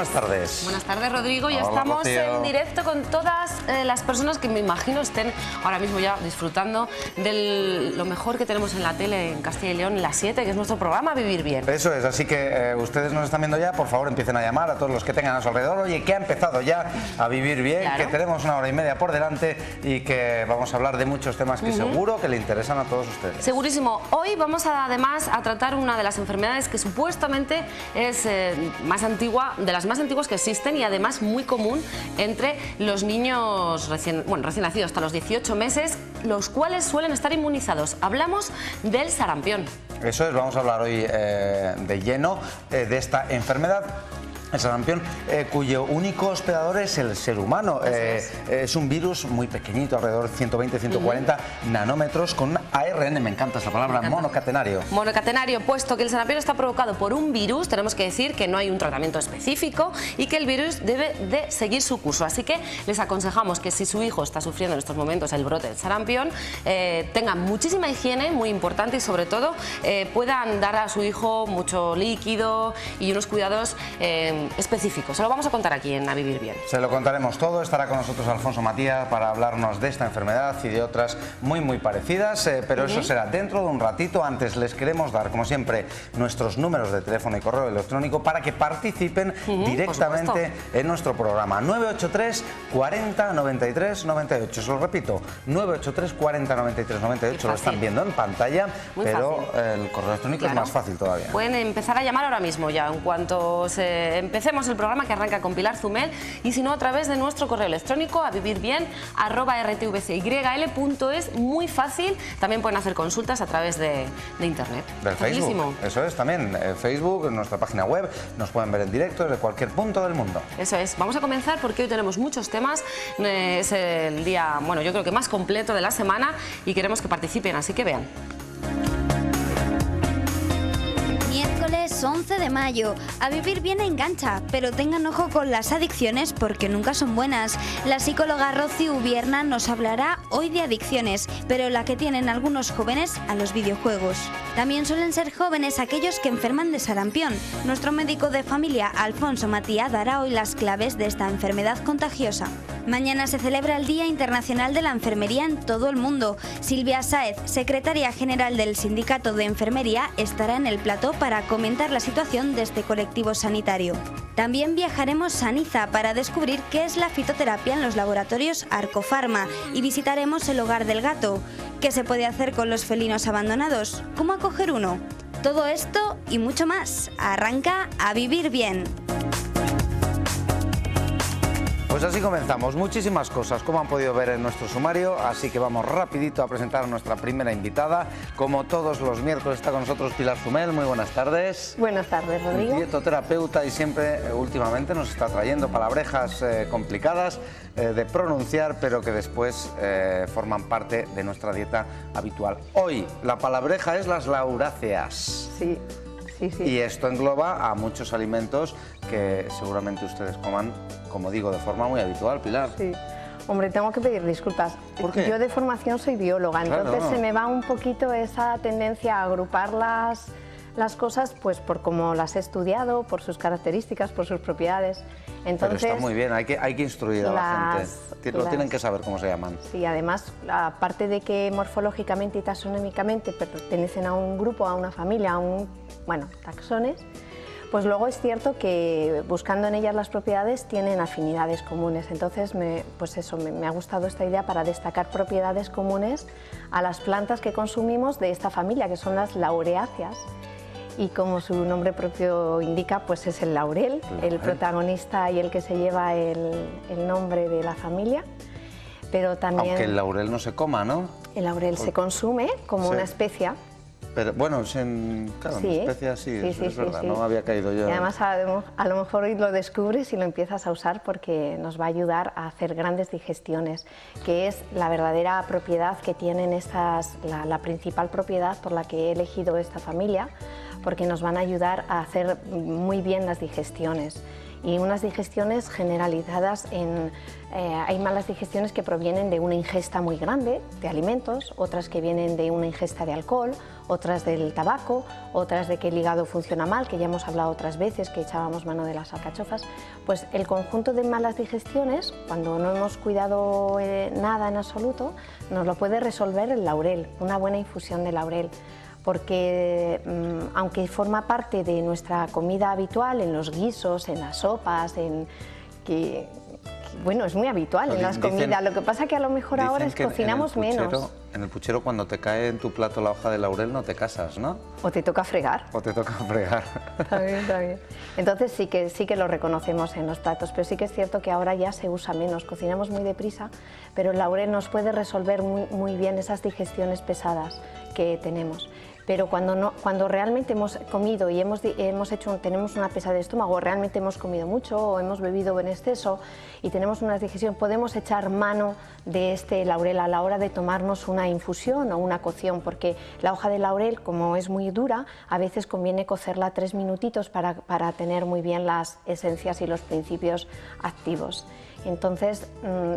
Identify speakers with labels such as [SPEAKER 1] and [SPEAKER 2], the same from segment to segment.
[SPEAKER 1] buenas tardes.
[SPEAKER 2] Buenas tardes, Rodrigo. Ya
[SPEAKER 1] Hola,
[SPEAKER 2] estamos
[SPEAKER 1] Rocío.
[SPEAKER 2] en directo con todas las personas que me imagino estén ahora mismo ya disfrutando de lo mejor que tenemos en la tele en Castilla y León, las 7, que es nuestro programa Vivir Bien.
[SPEAKER 1] Eso es, así que ustedes nos están viendo ya, por favor empiecen a llamar a todos los que tengan a su alrededor. Oye, que ha empezado ya a vivir bien,
[SPEAKER 2] Claro.
[SPEAKER 1] que tenemos 1 hora y media por delante y que vamos a hablar de muchos temas que seguro que le interesan a todos ustedes.
[SPEAKER 2] Segurísimo. Hoy vamos además a tratar una de las enfermedades que supuestamente es más antigua, de las más antiguas que existen y además muy común entre los niños recién nacidos hasta los 18 meses, los cuales suelen estar inmunizados. Hablamos del sarampión.
[SPEAKER 1] Eso es, vamos a hablar hoy de lleno de esta enfermedad. El sarampión, cuyo único hospedador es el ser humano. Es un virus muy pequeñito, alrededor de 120-140 nanómetros, con un ARN, me encanta esta palabra, monocatenario.
[SPEAKER 2] Monocatenario, puesto que el sarampión está provocado por un virus, tenemos que decir que no hay un tratamiento específico y que el virus debe de seguir su curso. Así que les aconsejamos que si su hijo está sufriendo en estos momentos el brote del sarampión, tengan muchísima higiene, muy importante, y sobre todo puedan dar a su hijo mucho líquido y unos cuidados específicos. Se lo vamos a contar aquí en A Vivir Bien.
[SPEAKER 1] Se lo contaremos todo. Estará con nosotros Alfonso Matías para hablarnos de esta enfermedad y de otras muy parecidas, pero eso será dentro de un ratito. Antes les queremos dar, como siempre, nuestros números de teléfono y correo electrónico para que participen directamente en nuestro programa. 983 40 93 98. Se lo repito, 983 40 93 98. Lo están viendo en pantalla, pero el correo electrónico es más fácil todavía.
[SPEAKER 2] Pueden empezar a llamar ahora mismo ya, en cuanto empecemos el programa, que arranca con Pilar Zumel, y si no, a través de nuestro correo electrónico a vivirbien@rtvcyl.es. Muy fácil. También pueden hacer consultas a través de internet.
[SPEAKER 1] Del Facebook. Eso es, también Facebook, en nuestra página web, nos pueden ver en directo desde cualquier punto del mundo.
[SPEAKER 2] Eso es. Vamos a comenzar porque hoy tenemos muchos temas. Es el día, yo creo que más completo de la semana y queremos que participen, así que vean.
[SPEAKER 3] Miércoles 11 de mayo. A Vivir Bien engancha, pero tengan ojo con las adicciones porque nunca son buenas. La psicóloga Rocío Ubierna nos hablará hoy de adicciones, pero la que tienen algunos jóvenes a los videojuegos. También suelen ser jóvenes aquellos que enferman de sarampión. Nuestro médico de familia, Alfonso Matías, dará hoy las claves de esta enfermedad contagiosa. Mañana se celebra el Día Internacional de la Enfermería en todo el mundo. Silvia Sáez, secretaria general del Sindicato de Enfermería, estará en el plató para comentar la situación de este colectivo sanitario. También viajaremos a Niza para descubrir qué es la fitoterapia en los laboratorios Arcofarma y visitaremos el Hogar del Gato. ¿Qué se puede hacer con los felinos abandonados? ¿Cómo acoger uno? Todo esto y mucho más. Arranca A Vivir Bien.
[SPEAKER 1] Pues así comenzamos, muchísimas cosas, como han podido ver en nuestro sumario, así que vamos rapidito a presentar a nuestra primera invitada. Como todos los miércoles está con nosotros Pilar Zumel. Muy buenas tardes.
[SPEAKER 4] Buenas tardes, Rodrigo.
[SPEAKER 1] Dietoterapeuta y siempre, últimamente, nos está trayendo palabrejas complicadas de pronunciar, pero que después forman parte de nuestra dieta habitual. Hoy la palabreja es las lauráceas.
[SPEAKER 4] Sí.
[SPEAKER 1] Y esto engloba a muchos alimentos que seguramente ustedes coman, como digo, de forma muy habitual, Pilar.
[SPEAKER 4] Sí. Hombre, tengo que pedir disculpas.
[SPEAKER 1] ¿Por qué?
[SPEAKER 4] Yo de formación soy bióloga, entonces se me va un poquito esa tendencia a agrupar las cosas pues por cómo las he estudiado, por sus características, por sus propiedades. Entonces,
[SPEAKER 1] pero está muy bien, hay que instruir a la gente. Lo tienen que saber cómo se llaman.
[SPEAKER 4] Sí, además, aparte de que morfológicamente y taxonómicamente pertenecen a un grupo, a una familia, taxones, pues luego es cierto que buscando en ellas las propiedades tienen afinidades comunes. Entonces, me ha gustado esta idea para destacar propiedades comunes a las plantas que consumimos de esta familia, que son las laureáceas. Y como su nombre propio indica, pues es el laurel, el protagonista y el que se lleva el nombre de la familia. Pero también,
[SPEAKER 1] aunque el laurel no se coma, ¿no?
[SPEAKER 4] El laurel se consume como una especia.
[SPEAKER 1] Pero bueno, en especias sí, es verdad, no había caído yo.
[SPEAKER 4] Y además a lo mejor hoy lo descubres y lo empiezas a usar porque nos va a ayudar a hacer grandes digestiones, que es la verdadera propiedad que tienen la principal propiedad por la que he elegido esta familia, porque nos van a ayudar a hacer muy bien las digestiones. y unas digestiones generalizadas hay malas digestiones que provienen de una ingesta muy grande de alimentos, otras que vienen de una ingesta de alcohol, otras del tabaco, otras de que el hígado funciona mal, que ya hemos hablado otras veces que echábamos mano de las alcachofas. Pues el conjunto de malas digestiones, cuando no hemos cuidado nada en absoluto, nos lo puede resolver el laurel, una buena infusión de laurel, porque aunque forma parte de nuestra comida habitual, en los guisos, en las sopas, bueno, es muy habitual en las comidas, lo que pasa que a lo mejor ahora cocinamos menos.
[SPEAKER 1] En el puchero, cuando te cae en tu plato la hoja de laurel, no te casas, ¿no?
[SPEAKER 4] O te toca fregar.
[SPEAKER 1] O te toca fregar.
[SPEAKER 4] Está bien, está bien. Entonces sí que lo reconocemos en los platos, pero sí que es cierto que ahora ya se usa menos, cocinamos muy deprisa, pero el laurel nos puede resolver muy bien esas digestiones pesadas que tenemos. Pero cuando realmente hemos comido y tenemos una pesadez de estómago, o realmente hemos comido mucho o hemos bebido en exceso y tenemos una digestión, podemos echar mano de este laurel a la hora de tomarnos una infusión o una cocción, porque la hoja de laurel, como es muy dura, a veces conviene cocerla 3 minutitos para tener muy bien las esencias y los principios activos. Entonces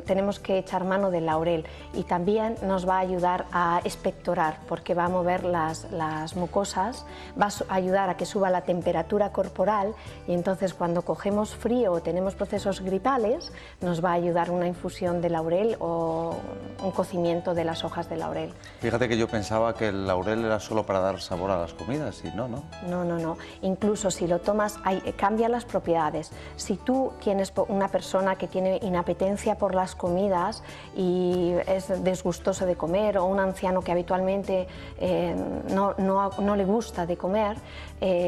[SPEAKER 4] tenemos que echar mano del laurel y también nos va a ayudar a expectorar, porque va a mover las mucosas, va a ayudar a que suba la temperatura corporal, y entonces cuando cogemos frío o tenemos procesos gripales nos va a ayudar una infusión de laurel o un cocimiento de las hojas de laurel.
[SPEAKER 1] Fíjate que yo pensaba que el laurel era solo para dar sabor a las comidas y no, ¿no?
[SPEAKER 4] No. Incluso si lo tomas, cambia las propiedades. Si tú tienes una persona que tiene inapetencia por las comidas y es desgustoso de comer, o un anciano que habitualmente no le gusta de comer,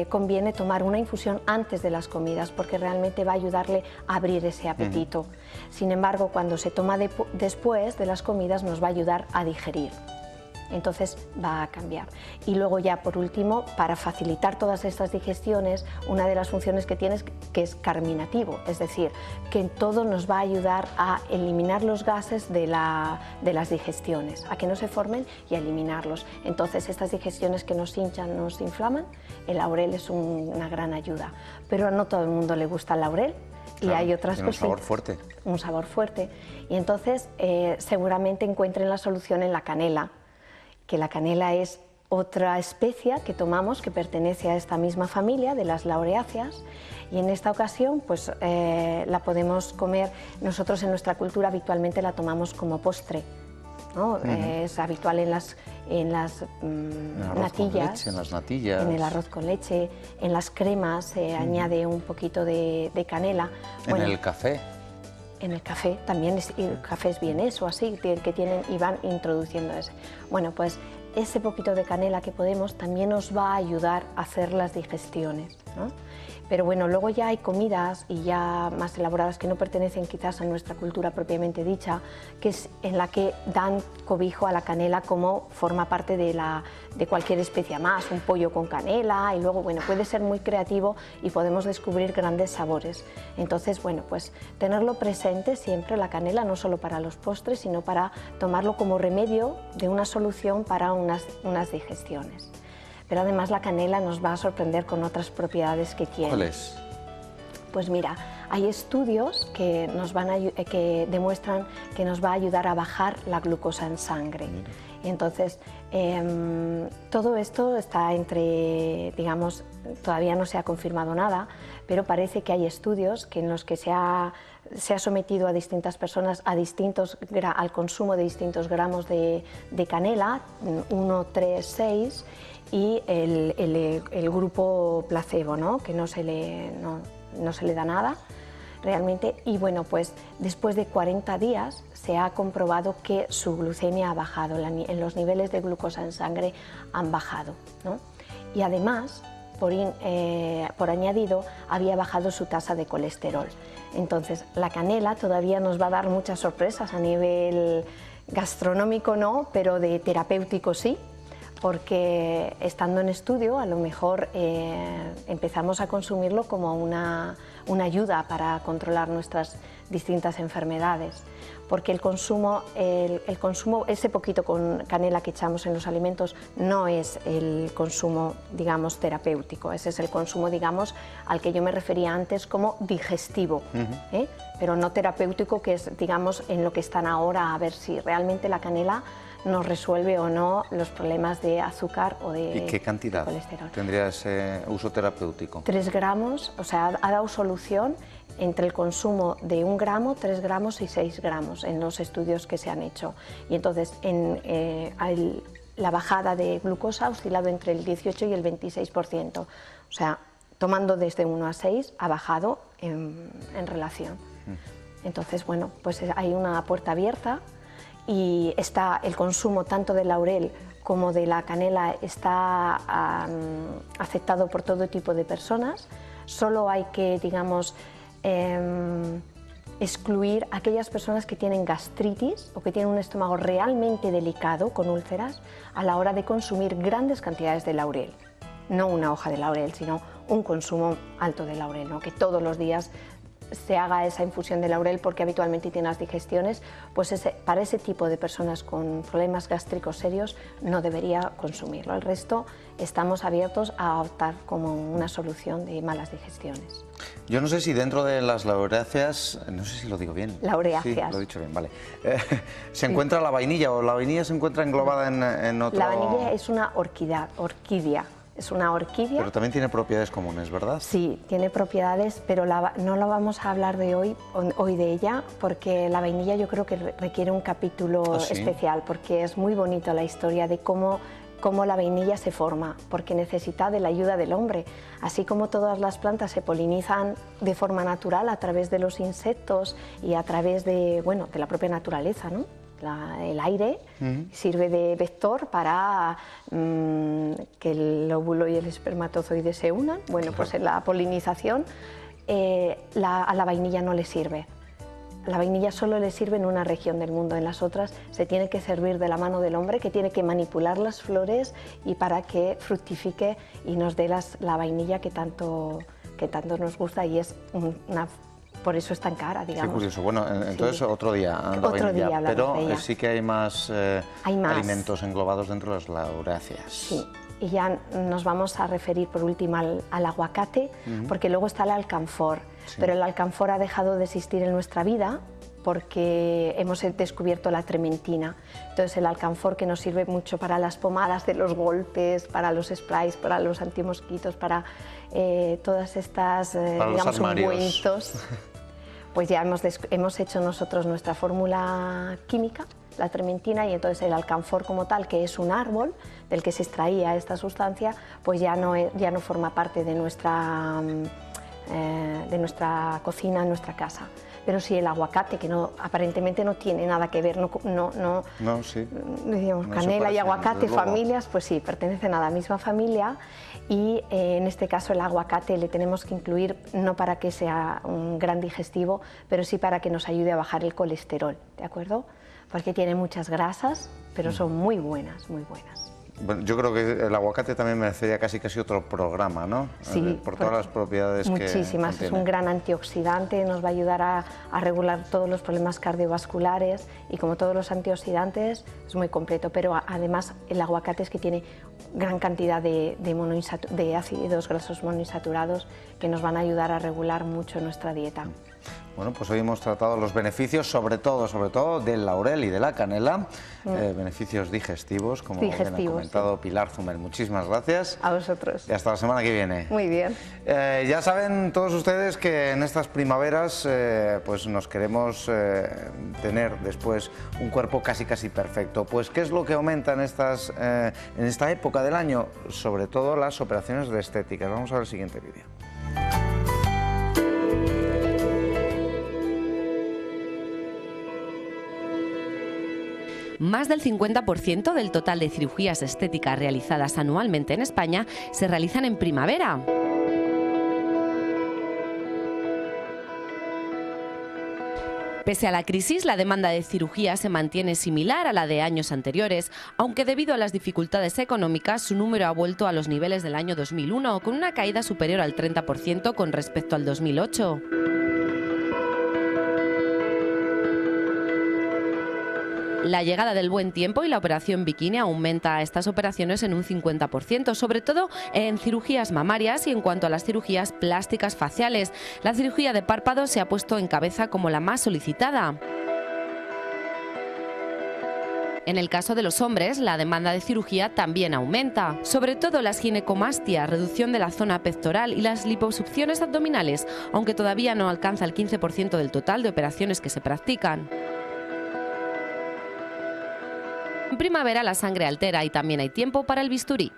[SPEAKER 4] conviene tomar una infusión antes de las comidas, porque realmente va a ayudarle a abrir ese apetito. Sin embargo, cuando se toma después de las comidas nos va a ayudar a digerir. Entonces va a cambiar. Y luego ya por último, para facilitar todas estas digestiones, una de las funciones que tiene que es carminativo, es decir, que en todo nos va a ayudar a eliminar los gases de las digestiones, a que no se formen y a eliminarlos. Entonces estas digestiones que nos hinchan, nos inflaman, el laurel es una gran ayuda. Pero a no todo el mundo le gusta el laurel.
[SPEAKER 1] Claro,
[SPEAKER 4] y hay otras cosas.
[SPEAKER 1] Un sabor fuerte.
[SPEAKER 4] Un sabor fuerte. Y entonces seguramente encuentren la solución en la canela, que la canela es otra especia que tomamos que pertenece a esta misma familia de las laureáceas, y en esta ocasión pues la podemos comer. Nosotros en nuestra cultura habitualmente la tomamos como postre, ¿no? Es habitual en las natillas,
[SPEAKER 1] en las natillas,
[SPEAKER 4] en el arroz con leche, en las cremas se añade un poquito de canela.
[SPEAKER 1] En el café.
[SPEAKER 4] En el café también, el café es bien eso, así, que tienen y van introduciendo ese. Bueno, pues ese poquito de canela que podemos también nos va a ayudar a hacer las digestiones, ¿no? Pero bueno, luego ya hay comidas y ya más elaboradas que no pertenecen quizás a nuestra cultura propiamente dicha, que es en la que dan cobijo a la canela como forma parte de cualquier especia más, un pollo con canela, y luego bueno, puede ser muy creativo y podemos descubrir grandes sabores. Entonces bueno, pues tenerlo presente siempre la canela, no solo para los postres, sino para tomarlo como remedio de una solución para unas digestiones. Pero además la canela nos va a sorprender con otras propiedades que tiene.
[SPEAKER 1] ¿Cuáles?
[SPEAKER 4] Pues mira, hay estudios que demuestran que nos va a ayudar a bajar la glucosa en sangre. Mira. Entonces, todo esto está digamos, todavía no se ha confirmado nada, pero parece que hay estudios en los que se ha sometido a distintas personas al consumo de distintos gramos de canela, 1, 3, 6, y el grupo placebo, ¿no? Que no se le da nada realmente, y bueno, pues después de 40 días se ha comprobado que su glucemia ha bajado, los niveles de glucosa en sangre han bajado, ¿no? Y además, por añadido, había bajado su tasa de colesterol. Entonces, la canela todavía nos va a dar muchas sorpresas a nivel gastronómico, no, pero de terapéutico sí. porque estando en estudio a lo mejor empezamos a consumirlo como una ayuda para controlar nuestras distintas enfermedades, porque el consumo, ese poquito con canela que echamos en los alimentos no es el consumo, digamos, terapéutico, ese es el consumo, digamos, al que yo me refería antes como digestivo, pero no terapéutico, que es, digamos, en lo que están ahora, a ver si realmente la canela nos resuelve o no los problemas de azúcar o de colesterol.
[SPEAKER 1] ¿Y qué cantidad tendría ese uso terapéutico?
[SPEAKER 4] 3 gramos, o sea, ha dado solución entre el consumo de 1 gramo, 3 gramos y 6 gramos en los estudios que se han hecho. Y entonces la bajada de glucosa ha oscilado entre el 18 y el 26%. O sea, tomando desde 1 a 6 ha bajado en relación. Entonces, bueno, pues hay una puerta abierta y está el consumo tanto del laurel como de la canela está aceptado por todo tipo de personas. Solo hay que, digamos, excluir a aquellas personas que tienen gastritis o que tienen un estómago realmente delicado con úlceras a la hora de consumir grandes cantidades de laurel. No una hoja de laurel, sino un consumo alto de laurel, ¿no? Que todos los días se haga esa infusión de laurel, porque habitualmente tiene las digestiones, pues para ese tipo de personas con problemas gástricos serios no debería consumirlo. El resto estamos abiertos a optar como una solución de malas digestiones.
[SPEAKER 1] Yo no sé si dentro de las laureáceas, no sé si lo digo bien.
[SPEAKER 4] Laureáceas.
[SPEAKER 1] Sí, lo he dicho bien, vale. ¿Se encuentra la vainilla o la vainilla se encuentra englobada en otro...?
[SPEAKER 4] La vainilla es una orquídea. Es una orquídea.
[SPEAKER 1] Pero también tiene propiedades comunes, ¿verdad?
[SPEAKER 4] Sí, tiene propiedades, pero no lo vamos a hablar de hoy de ella, porque la vainilla yo creo que requiere un capítulo especial, porque es muy bonita la historia de cómo la vainilla se forma, porque necesita de la ayuda del hombre. Así como todas las plantas se polinizan de forma natural a través de los insectos y a través de la propia naturaleza, ¿no? El aire sirve de vector para que el óvulo y el espermatozoide se unan. Bueno, pues en la polinización a la vainilla no le sirve. La vainilla solo le sirve en una región del mundo, en las otras se tiene que servir de la mano del hombre, que tiene que manipular las flores y para que fructifique y nos dé la vainilla que tanto nos gusta, y es por eso es tan cara, digamos.
[SPEAKER 1] Qué curioso. Bueno, entonces
[SPEAKER 4] sí.
[SPEAKER 1] Otro día pero
[SPEAKER 4] de ella.
[SPEAKER 1] Sí que hay más alimentos englobados dentro de las laureáceas.
[SPEAKER 4] Sí, y ya nos vamos a referir por último al aguacate, porque luego está el alcanfor, pero el alcanfor ha dejado de existir en nuestra vida porque hemos descubierto la trementina. Entonces el alcanfor, que nos sirve mucho para las pomadas de los golpes, para los sprays, para los antimosquitos, para todas estas, digamos, ungüentos, pues ya hemos hecho nosotros nuestra fórmula química, la trementina, y entonces el alcanfor como tal, que es un árbol del que se extraía esta sustancia, pues ya no forma parte de nuestra cocina, en nuestra casa. Pero sí el aguacate, que aparentemente no tiene nada que ver, digamos, canela y aguacate, familias, pues sí, pertenecen a la misma familia, y en este caso el aguacate le tenemos que incluir no para que sea un gran digestivo, pero sí para que nos ayude a bajar el colesterol, ¿de acuerdo? Porque tiene muchas grasas, pero son muy buenas, muy buenas.
[SPEAKER 1] Bueno, yo creo que el aguacate también merecería casi otro programa, ¿no?
[SPEAKER 4] Sí,
[SPEAKER 1] por todas las propiedades
[SPEAKER 4] muchísimas.
[SPEAKER 1] que
[SPEAKER 4] es un gran antioxidante, nos va a ayudar a regular todos los problemas cardiovasculares, y como todos los antioxidantes es muy completo, pero además el aguacate es que tiene gran cantidad de ácidos grasos monoinsaturados que nos van a ayudar a regular mucho nuestra dieta.
[SPEAKER 1] Bueno, pues hoy hemos tratado los beneficios, sobre todo del laurel y de la canela, beneficios digestivos, como bien ha comentado Pilar Zumer. Muchísimas gracias.
[SPEAKER 4] A vosotros.
[SPEAKER 1] Y hasta la semana que viene.
[SPEAKER 4] Muy bien.
[SPEAKER 1] Ya saben todos ustedes que en estas primaveras pues nos queremos tener después un cuerpo casi perfecto. Pues ¿qué es lo que aumenta en esta época del año? Sobre todo las operaciones de estética. Vamos a ver el siguiente vídeo.
[SPEAKER 2] Más del 50% del total de cirugías estéticas realizadas anualmente en España se realizan en primavera. Pese a la crisis, la demanda de cirugía se mantiene similar a la de años anteriores, aunque debido a las dificultades económicas su número ha vuelto a los niveles del año 2001, con una caída superior al 30% con respecto al 2008. La llegada del buen tiempo y la operación bikini aumenta estas operaciones en un 50%, sobre todo en cirugías mamarias y en cuanto a las cirugías plásticas faciales. La cirugía de párpado se ha puesto en cabeza como la más solicitada. En el caso de los hombres, la demanda de cirugía también aumenta, sobre todo las ginecomastias, reducción de la zona pectoral y las liposucciones abdominales, aunque todavía no alcanza el 15% del total de operaciones que se practican. En primavera la sangre altera y también hay tiempo para el bisturí.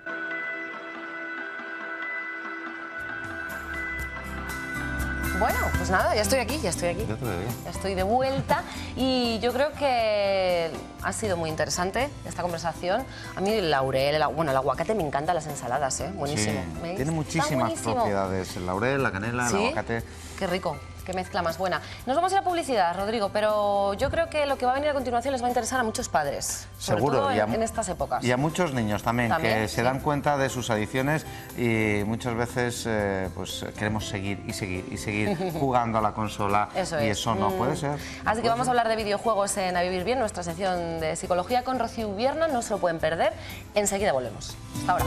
[SPEAKER 2] Bueno, pues nada, ya estoy aquí.
[SPEAKER 1] Ya te veo bien.
[SPEAKER 2] Ya estoy de vuelta y yo creo que ha sido muy interesante esta conversación. A mí el laurel, el aguacate me encantan las ensaladas, buenísimo.
[SPEAKER 1] Sí, tiene muchísimas propiedades, el laurel, la canela, el aguacate.
[SPEAKER 2] Qué rico. Qué mezcla más buena. Nos vamos a ir a publicidad, Rodrigo, pero yo creo que lo que va a venir a continuación les va a interesar a muchos padres.
[SPEAKER 1] Seguro.
[SPEAKER 2] Sobre todo en estas épocas.
[SPEAKER 1] Y a muchos niños también que se dan cuenta de sus adicciones y muchas veces pues queremos seguir y seguir jugando a la consola.
[SPEAKER 2] Eso
[SPEAKER 1] y
[SPEAKER 2] es.
[SPEAKER 1] Eso no puede ser.
[SPEAKER 2] Así que vamos a hablar de videojuegos en A Vivir Bien, nuestra sección de psicología con Rocío Ubierna. No se lo pueden perder. Enseguida volvemos. Hasta ahora.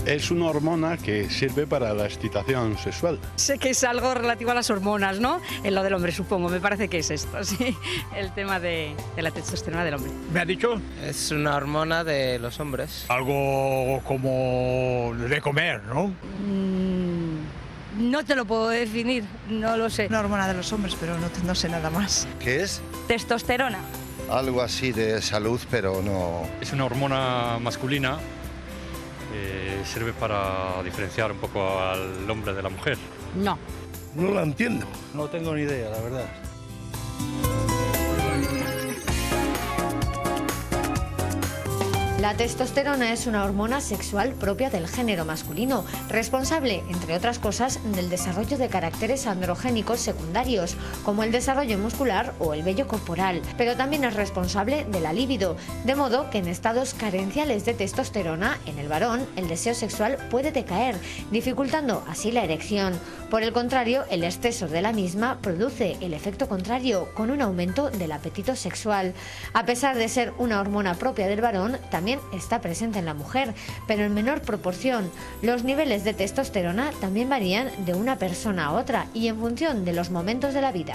[SPEAKER 5] Es una hormona que sirve para la excitación sexual.
[SPEAKER 6] Sé que es algo relativo a las hormonas, ¿no? En lo del hombre, supongo. Me parece que es esto, sí. El tema de la testosterona del hombre.
[SPEAKER 5] ¿Me ha dicho?
[SPEAKER 7] Es una hormona de los hombres.
[SPEAKER 5] Algo como de comer, ¿no?
[SPEAKER 6] No te lo puedo definir, no lo sé.
[SPEAKER 8] Una hormona de los hombres, pero no sé nada más.
[SPEAKER 9] ¿Qué es?
[SPEAKER 6] Testosterona.
[SPEAKER 9] Algo así de salud, pero no...
[SPEAKER 10] Es una hormona masculina. Sirve para diferenciar un poco al hombre de la mujer.
[SPEAKER 6] No.
[SPEAKER 9] No la entiendo.
[SPEAKER 5] No tengo ni idea, la verdad.
[SPEAKER 11] La testosterona es una hormona sexual propia del género masculino, responsable, entre otras cosas, del desarrollo de caracteres androgénicos secundarios, como el desarrollo muscular o el vello corporal, pero también es responsable de la libido, de modo que en estados carenciales de testosterona, en el varón, el deseo sexual puede decaer, dificultando así la erección. Por el contrario, el exceso de la misma produce el efecto contrario, con un aumento del apetito sexual. A pesar de ser una hormona propia del varón, también está presente en la mujer, pero en menor proporción. Los niveles de testosterona también varían de una persona a otra y en función de los momentos de la vida.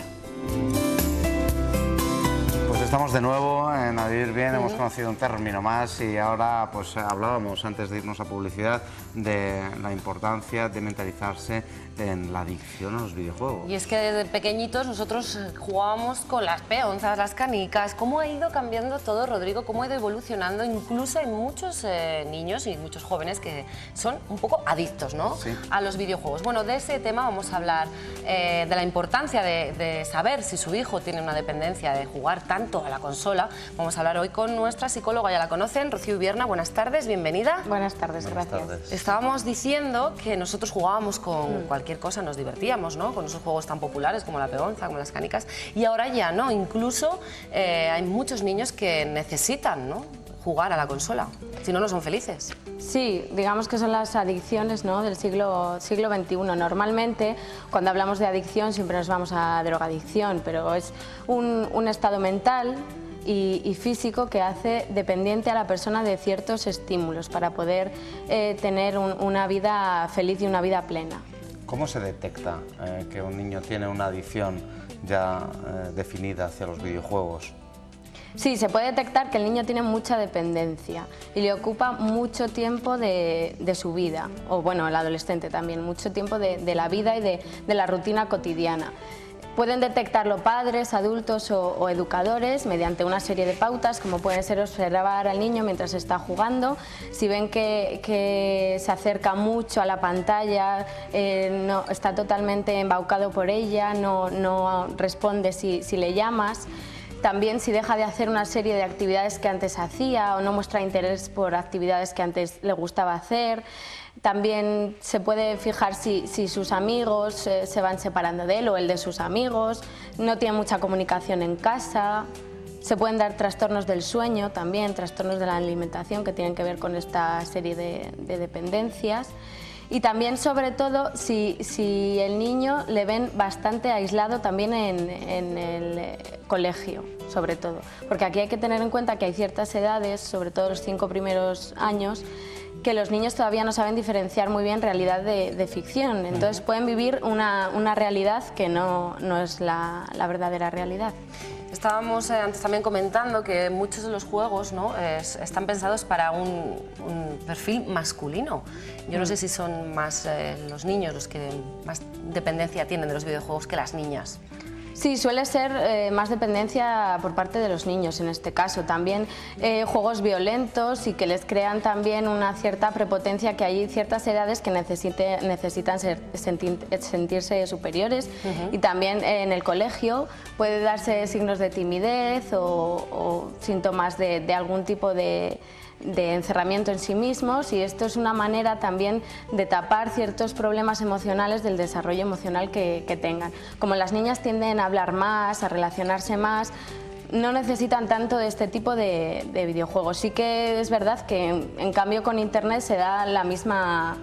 [SPEAKER 1] Pues estamos de nuevo en A Vivir Bien, hemos conocido un término más y ahora pues hablábamos antes de irnos a publicidad de la importancia de mentalizarse en la adicción a los videojuegos.
[SPEAKER 2] Y es que desde pequeñitos nosotros jugábamos con las peonzas, las canicas. ¿Cómo ha ido cambiando todo, Rodrigo? ¿Cómo ha ido evolucionando? Incluso hay muchos niños y muchos jóvenes que son un poco adictos, ¿no?
[SPEAKER 1] Sí.
[SPEAKER 2] A los videojuegos. Bueno, de ese tema vamos a hablar, de la importancia de saber si su hijo tiene una dependencia de jugar tanto a la consola. Vamos a hablar hoy con nuestra psicóloga, ya la conocen, Rocío Ubierna. Buenas tardes, bienvenida.
[SPEAKER 4] Buenas tardes, gracias.
[SPEAKER 2] Estábamos diciendo que nosotros jugábamos con cualquier cosa, nos divertíamos, ¿no? Con esos juegos tan populares como la peonza, como las canicas, y ahora ya no, incluso hay muchos niños que necesitan, ¿no?, jugar a la consola, si no, no son felices.
[SPEAKER 12] Sí, digamos que son las adicciones, ¿no?, del siglo XXI. Normalmente, cuando hablamos de adicción, siempre nos vamos a drogadicción, pero es un estado mental y físico que hace dependiente a la persona de ciertos estímulos para poder tener una vida feliz y una vida plena.
[SPEAKER 1] ¿Cómo se detecta que un niño tiene una adicción ya definida hacia los videojuegos?
[SPEAKER 12] Sí, se puede detectar que el niño tiene mucha dependencia y le ocupa mucho tiempo de su vida, o bueno, el adolescente también, mucho tiempo de la vida y de la rutina cotidiana. Pueden detectarlo padres, adultos o educadores mediante una serie de pautas, como pueden ser observar al niño mientras está jugando. Si ven que se acerca mucho a la pantalla, no, está totalmente embaucado por ella, no responde si le llamas. También si deja de hacer una serie de actividades que antes hacía o no muestra interés por actividades que antes le gustaba hacer. También se puede fijar si sus amigos se van separando de él o él de sus amigos, no tiene mucha comunicación en casa. Se pueden dar trastornos del sueño también, trastornos de la alimentación que tienen que ver con esta serie de dependencias. Y también, sobre todo, si el niño le ven bastante aislado también en el colegio, sobre todo. Porque aquí hay que tener en cuenta que hay ciertas edades, sobre todo los 5 primeros años, que los niños todavía no saben diferenciar muy bien realidad de ficción. Entonces pueden vivir una realidad que no es la verdadera realidad.
[SPEAKER 2] Estábamos antes también comentando que muchos de los juegos, ¿no?, están pensados para un perfil masculino. Yo no sé si son más los niños los que más dependencia tienen de los videojuegos que las niñas.
[SPEAKER 12] Sí, suele ser más dependencia por parte de los niños en este caso. También juegos violentos y que les crean también una cierta prepotencia, que hay ciertas edades que necesitan sentirse superiores. Y también en el colegio puede darse signos de timidez o síntomas de algún tipo de encerramiento en sí mismos, y esto es una manera también de tapar ciertos problemas emocionales del desarrollo emocional que tengan. Como las niñas tienden a hablar más, a relacionarse más, no necesitan tanto de este tipo de videojuegos. Sí que es verdad que en cambio con Internet se da la misma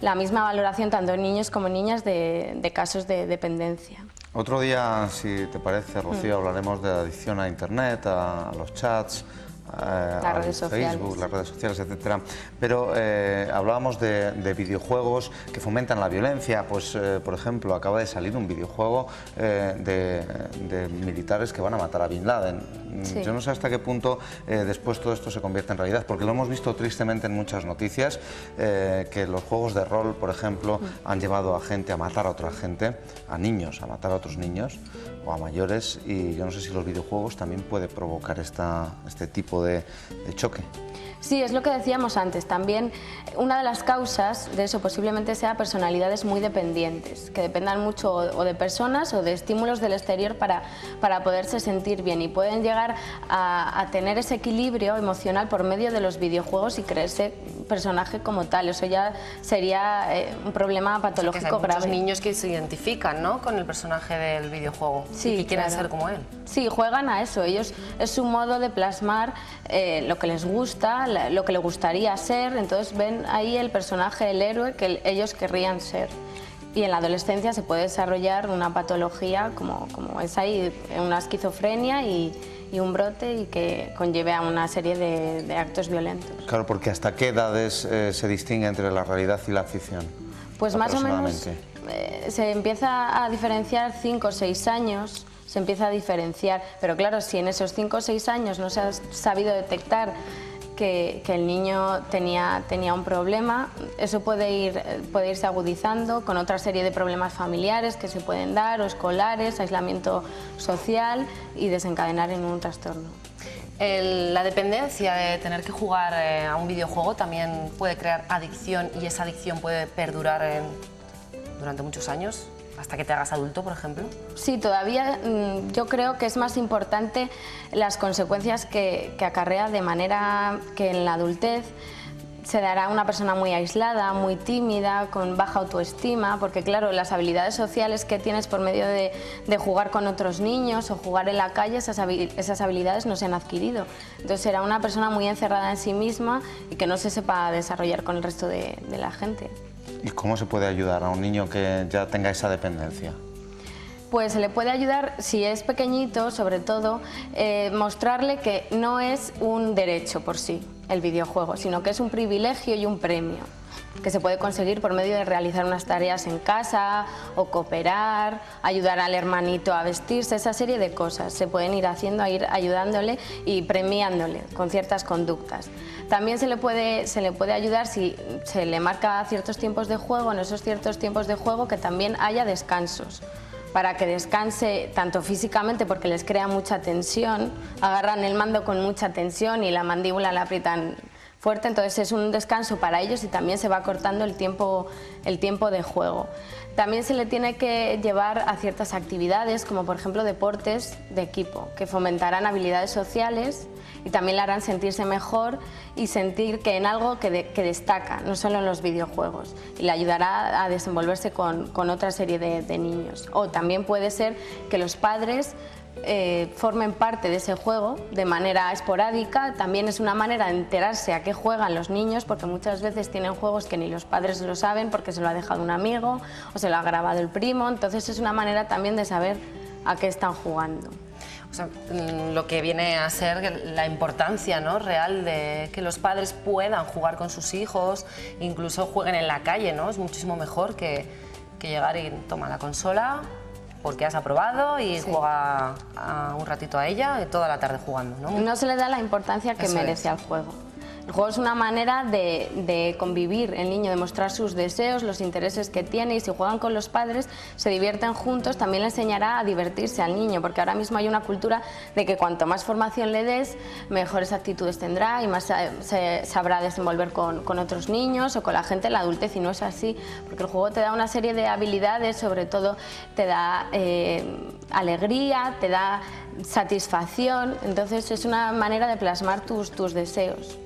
[SPEAKER 12] valoración tanto en niños como en niñas de casos de dependencia.
[SPEAKER 1] Otro día, si te parece, Rocío, hablaremos de la adicción a Internet, a los chats,
[SPEAKER 12] las redes sociales.
[SPEAKER 1] Facebook, las redes sociales, etcétera. Pero hablábamos de videojuegos que fomentan la violencia. Pues, por ejemplo, acaba de salir un videojuego de militares que van a matar a Bin Laden. Sí. Yo no sé hasta qué punto después todo esto se convierte en realidad, porque lo hemos visto tristemente en muchas noticias, que los juegos de rol, por ejemplo, han llevado a gente a matar a otra gente, a niños, a matar a otros niños o a mayores, y yo no sé si los videojuegos también puede provocar este tipo de choque.
[SPEAKER 12] Sí, es lo que decíamos antes. También una de las causas de eso posiblemente sea personalidades muy dependientes, que dependan mucho o de personas o de estímulos del exterior para poderse sentir bien, y pueden llegar a tener ese equilibrio emocional por medio de los videojuegos y creerse personaje como tal. Eso ya sería un problema patológico grave.
[SPEAKER 2] Hay muchos niños que se identifican, ¿no?, con el personaje del videojuego, sí, y quieren ser como él.
[SPEAKER 12] Sí, juegan a eso. Ellos es su modo de plasmar lo que les gusta, lo que les gustaría ser. Entonces ven ahí el personaje, el héroe que ellos querrían ser. Y en la adolescencia se puede desarrollar una patología como es ahí, una esquizofrenia y un brote, y que conlleve a una serie de actos violentos.
[SPEAKER 1] Claro, porque ¿hasta qué edades se distingue entre la realidad y la ficción?
[SPEAKER 12] Pues más o menos se empieza a diferenciar 5 o 6 años, se empieza a diferenciar, pero claro, si en esos 5 o 6 años no se ha sabido detectar que el niño tenía un problema, eso puede irse agudizando con otra serie de problemas familiares que se pueden dar, o escolares, aislamiento social, y desencadenar en un trastorno.
[SPEAKER 2] La dependencia de tener que jugar a un videojuego también puede crear adicción, y esa adicción puede perdurar durante muchos años, hasta que te hagas adulto, por ejemplo. Sí,
[SPEAKER 12] todavía yo creo que es más importante las consecuencias que acarrea, de manera que en la adultez se dará una persona muy aislada, muy tímida, con baja autoestima, porque claro, las habilidades sociales que tienes por medio de jugar con otros niños o jugar en la calle, esas habilidades no se han adquirido. Entonces será una persona muy encerrada en sí misma y que no se sepa desarrollar con el resto de la gente.
[SPEAKER 1] ¿Y cómo se puede ayudar a un niño que ya tenga esa dependencia?
[SPEAKER 12] Pues se le puede ayudar, si es pequeñito, sobre todo, mostrarle que no es un derecho por sí el videojuego, sino que es un privilegio y un premio que se puede conseguir por medio de realizar unas tareas en casa o cooperar, ayudar al hermanito a vestirse, esa serie de cosas se pueden ir haciendo, a ir ayudándole y premiándole con ciertas conductas. También se le puede ayudar si se le marca ciertos tiempos de juego, en esos ciertos tiempos de juego que también haya descansos, para que descanse tanto físicamente, porque les crea mucha tensión, agarran el mando con mucha tensión y la mandíbula la aprietan fuerte, entonces es un descanso para ellos y también se va cortando el tiempo de juego. También se le tiene que llevar a ciertas actividades, como por ejemplo deportes de equipo, que fomentarán habilidades sociales y también le harán sentirse mejor y sentir que en algo que destaca, no solo en los videojuegos, y le ayudará a desenvolverse con otra serie de niños. O también puede ser que los padres formen parte de ese juego de manera esporádica. También es una manera de enterarse a qué juegan los niños, porque muchas veces tienen juegos que ni los padres lo saben porque se lo ha dejado un amigo o se lo ha grabado el primo, entonces es una manera también de saber a qué están jugando.
[SPEAKER 2] O sea, lo que viene a ser la importancia, ¿no?, real de que los padres puedan jugar con sus hijos, incluso jueguen en la calle, ¿no? Es muchísimo mejor que llegar y toma la consola porque has aprobado y juega un ratito a ella y toda la tarde jugando, ¿no?
[SPEAKER 12] No se le da la importancia que merece al juego. El juego es una manera de convivir el niño, de mostrar sus deseos, los intereses que tiene, y si juegan con los padres, se divierten juntos, también le enseñará a divertirse al niño, porque ahora mismo hay una cultura de que cuanto más formación le des, mejores actitudes tendrá y más se sabrá desenvolver con otros niños o con la gente en la adultez, y no es así, porque el juego te da una serie de habilidades, sobre todo te da alegría, te da satisfacción, entonces es una manera de plasmar tus deseos.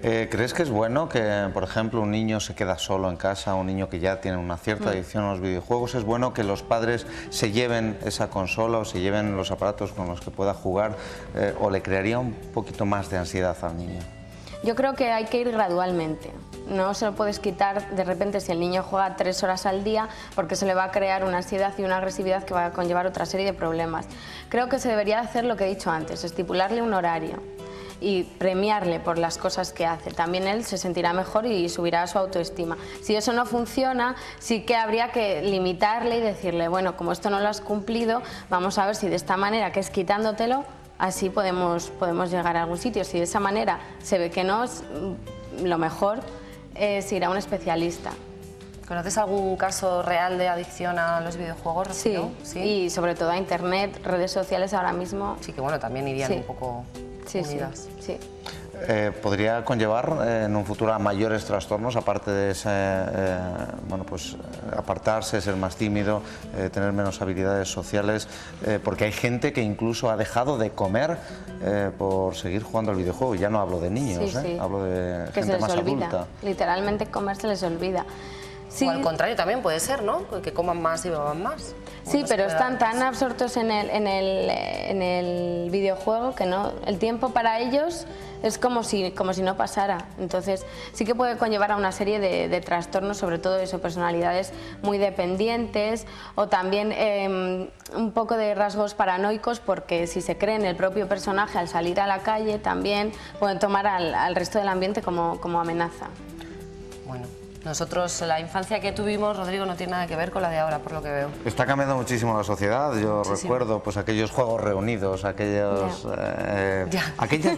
[SPEAKER 1] ¿Crees que es bueno que, por ejemplo, un niño se queda solo en casa, un niño que ya tiene una cierta adicción a los videojuegos? ¿Es bueno que los padres se lleven esa consola o se lleven los aparatos con los que pueda jugar, o le crearía un poquito más de ansiedad al niño?
[SPEAKER 12] Yo creo que hay que ir gradualmente. No se lo puedes quitar de repente si el niño juega 3 horas al día, porque se le va a crear una ansiedad y una agresividad que va a conllevar otra serie de problemas. Creo que se debería hacer lo que he dicho antes, estipularle un horario y premiarle por las cosas que hace. También él se sentirá mejor y subirá su autoestima. Si eso no funciona, sí que habría que limitarle y decirle, bueno, como esto no lo has cumplido, vamos a ver si de esta manera, que es quitándotelo, así podemos llegar a algún sitio. Si de esa manera se ve que no, lo mejor es ir a un especialista.
[SPEAKER 2] ¿Conoces algún caso real de adicción a los videojuegos, Rocío?
[SPEAKER 12] Sí, y sobre todo a internet, redes sociales ahora mismo.
[SPEAKER 2] Sí, que bueno, también irían un poco unidas.
[SPEAKER 12] Sí.
[SPEAKER 1] ¿Podría conllevar en un futuro a mayores trastornos, aparte de ese, bueno, pues, apartarse, ser más tímido, tener menos habilidades sociales? Porque hay gente que incluso ha dejado de comer por seguir jugando al videojuego. Ya no hablo de niños, hablo de gente más adulta.
[SPEAKER 12] Literalmente comer se les olvida. Sí.
[SPEAKER 2] O al contrario también puede ser, ¿no? Que coman más y beban más.
[SPEAKER 12] Sí, pero están tan absortos en el videojuego que no, el tiempo para ellos es como si no pasara. Entonces sí que puede conllevar a una serie de trastornos, sobre todo eso, personalidades muy dependientes, o también un poco de rasgos paranoicos, porque si se creen el propio personaje al salir a la calle, también pueden tomar al resto del ambiente como amenaza.
[SPEAKER 2] Bueno. Nosotros, la infancia que tuvimos, Rodrigo, no tiene nada que ver con la de ahora, por lo que veo.
[SPEAKER 1] Está cambiando muchísimo la sociedad. Yo recuerdo pues aquellos juegos reunidos, aquellas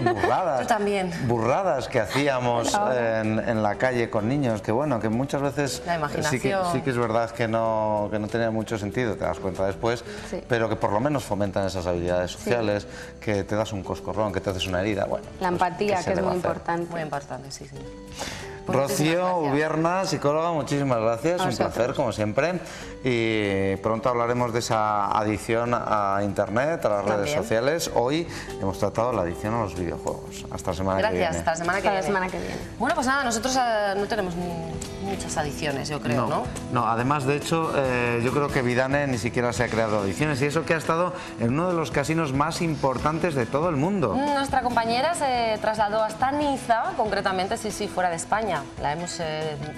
[SPEAKER 1] burradas.
[SPEAKER 2] Yo también.
[SPEAKER 1] Burradas que hacíamos en la calle con niños, que bueno, que muchas veces
[SPEAKER 2] la imaginación.
[SPEAKER 1] sí que es verdad que no tenía mucho sentido, te das cuenta después, pero que por lo menos fomentan esas habilidades sociales, que te das un coscorrón, que te haces una herida. Bueno,
[SPEAKER 12] la empatía, que es muy importante.
[SPEAKER 2] Muy importante, sí, señor.
[SPEAKER 1] Rocío Ubierna, psicóloga, muchísimas gracias, un placer como siempre, y pronto hablaremos de esa adicción a internet, a las redes sociales. Hoy hemos tratado la adicción a los videojuegos. Hasta la semana que viene.
[SPEAKER 2] Gracias, hasta la semana que viene. Bueno, pues nada, nosotros no tenemos muchas adicciones, yo creo, ¿no?
[SPEAKER 1] No, además, de hecho, yo creo que Vidane ni siquiera se ha creado adicciones, y eso que ha estado en uno de los casinos más importantes de todo el mundo.
[SPEAKER 2] Nuestra compañera se trasladó hasta Niza, concretamente, sí, fuera de España. La hemos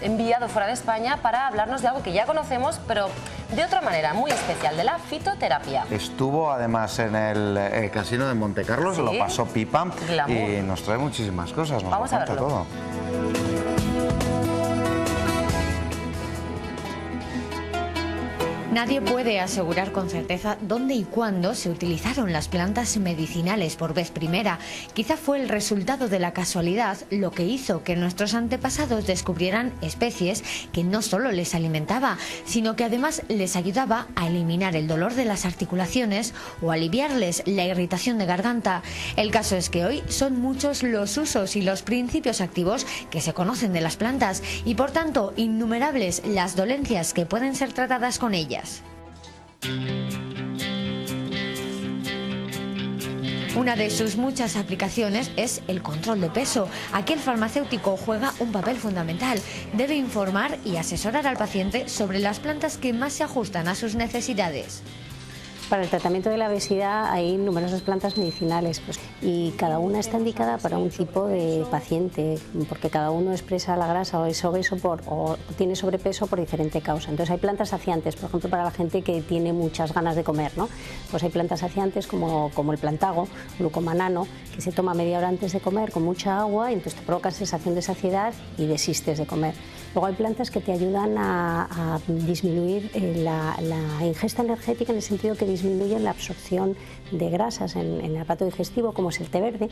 [SPEAKER 2] enviado fuera de España para hablarnos de algo que ya conocemos, pero de otra manera, muy especial, de la fitoterapia.
[SPEAKER 1] Estuvo además en el casino de Montecarlo, se lo pasó pipa.
[SPEAKER 2] Glamour.
[SPEAKER 1] Y nos trae muchísimas cosas, nos
[SPEAKER 2] Vamos
[SPEAKER 1] lo cuenta
[SPEAKER 2] a verlo.
[SPEAKER 1] todo.
[SPEAKER 11] Nadie puede asegurar con certeza dónde y cuándo se utilizaron las plantas medicinales por vez primera. Quizá fue el resultado de la casualidad lo que hizo que nuestros antepasados descubrieran especies que no solo les alimentaba, sino que además les ayudaba a eliminar el dolor de las articulaciones o aliviarles la irritación de garganta. El caso es que hoy son muchos los usos y los principios activos que se conocen de las plantas y por tanto innumerables las dolencias que pueden ser tratadas con ellas. Una de sus muchas aplicaciones es el control de peso. Aquí el farmacéutico juega un papel fundamental. Debe informar y asesorar al paciente sobre las plantas que más se ajustan a sus necesidades.
[SPEAKER 13] Para el tratamiento de la obesidad hay numerosas plantas medicinales y cada una está indicada para un tipo de paciente, porque cada uno expresa la grasa o es obeso o tiene sobrepeso por diferente causa. Entonces hay plantas saciantes, por ejemplo, para la gente que tiene muchas ganas de comer, ¿no? Pues hay plantas saciantes como el plantago, glucomanano, que se toma media hora antes de comer con mucha agua y entonces te provoca sensación de saciedad y desistes de comer. Luego hay plantas que te ayudan a disminuir la ingesta energética en el sentido que disminuyen la absorción de grasas en el aparato digestivo, como es el té verde,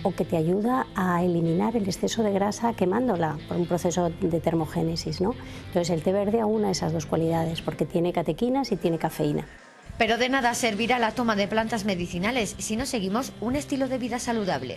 [SPEAKER 13] o que te ayuda a eliminar el exceso de grasa quemándola por un proceso de termogénesis, ¿no? Entonces el té verde aúna esas dos cualidades porque tiene catequinas y tiene cafeína.
[SPEAKER 11] Pero de nada servirá la toma de plantas medicinales si no seguimos un estilo de vida saludable.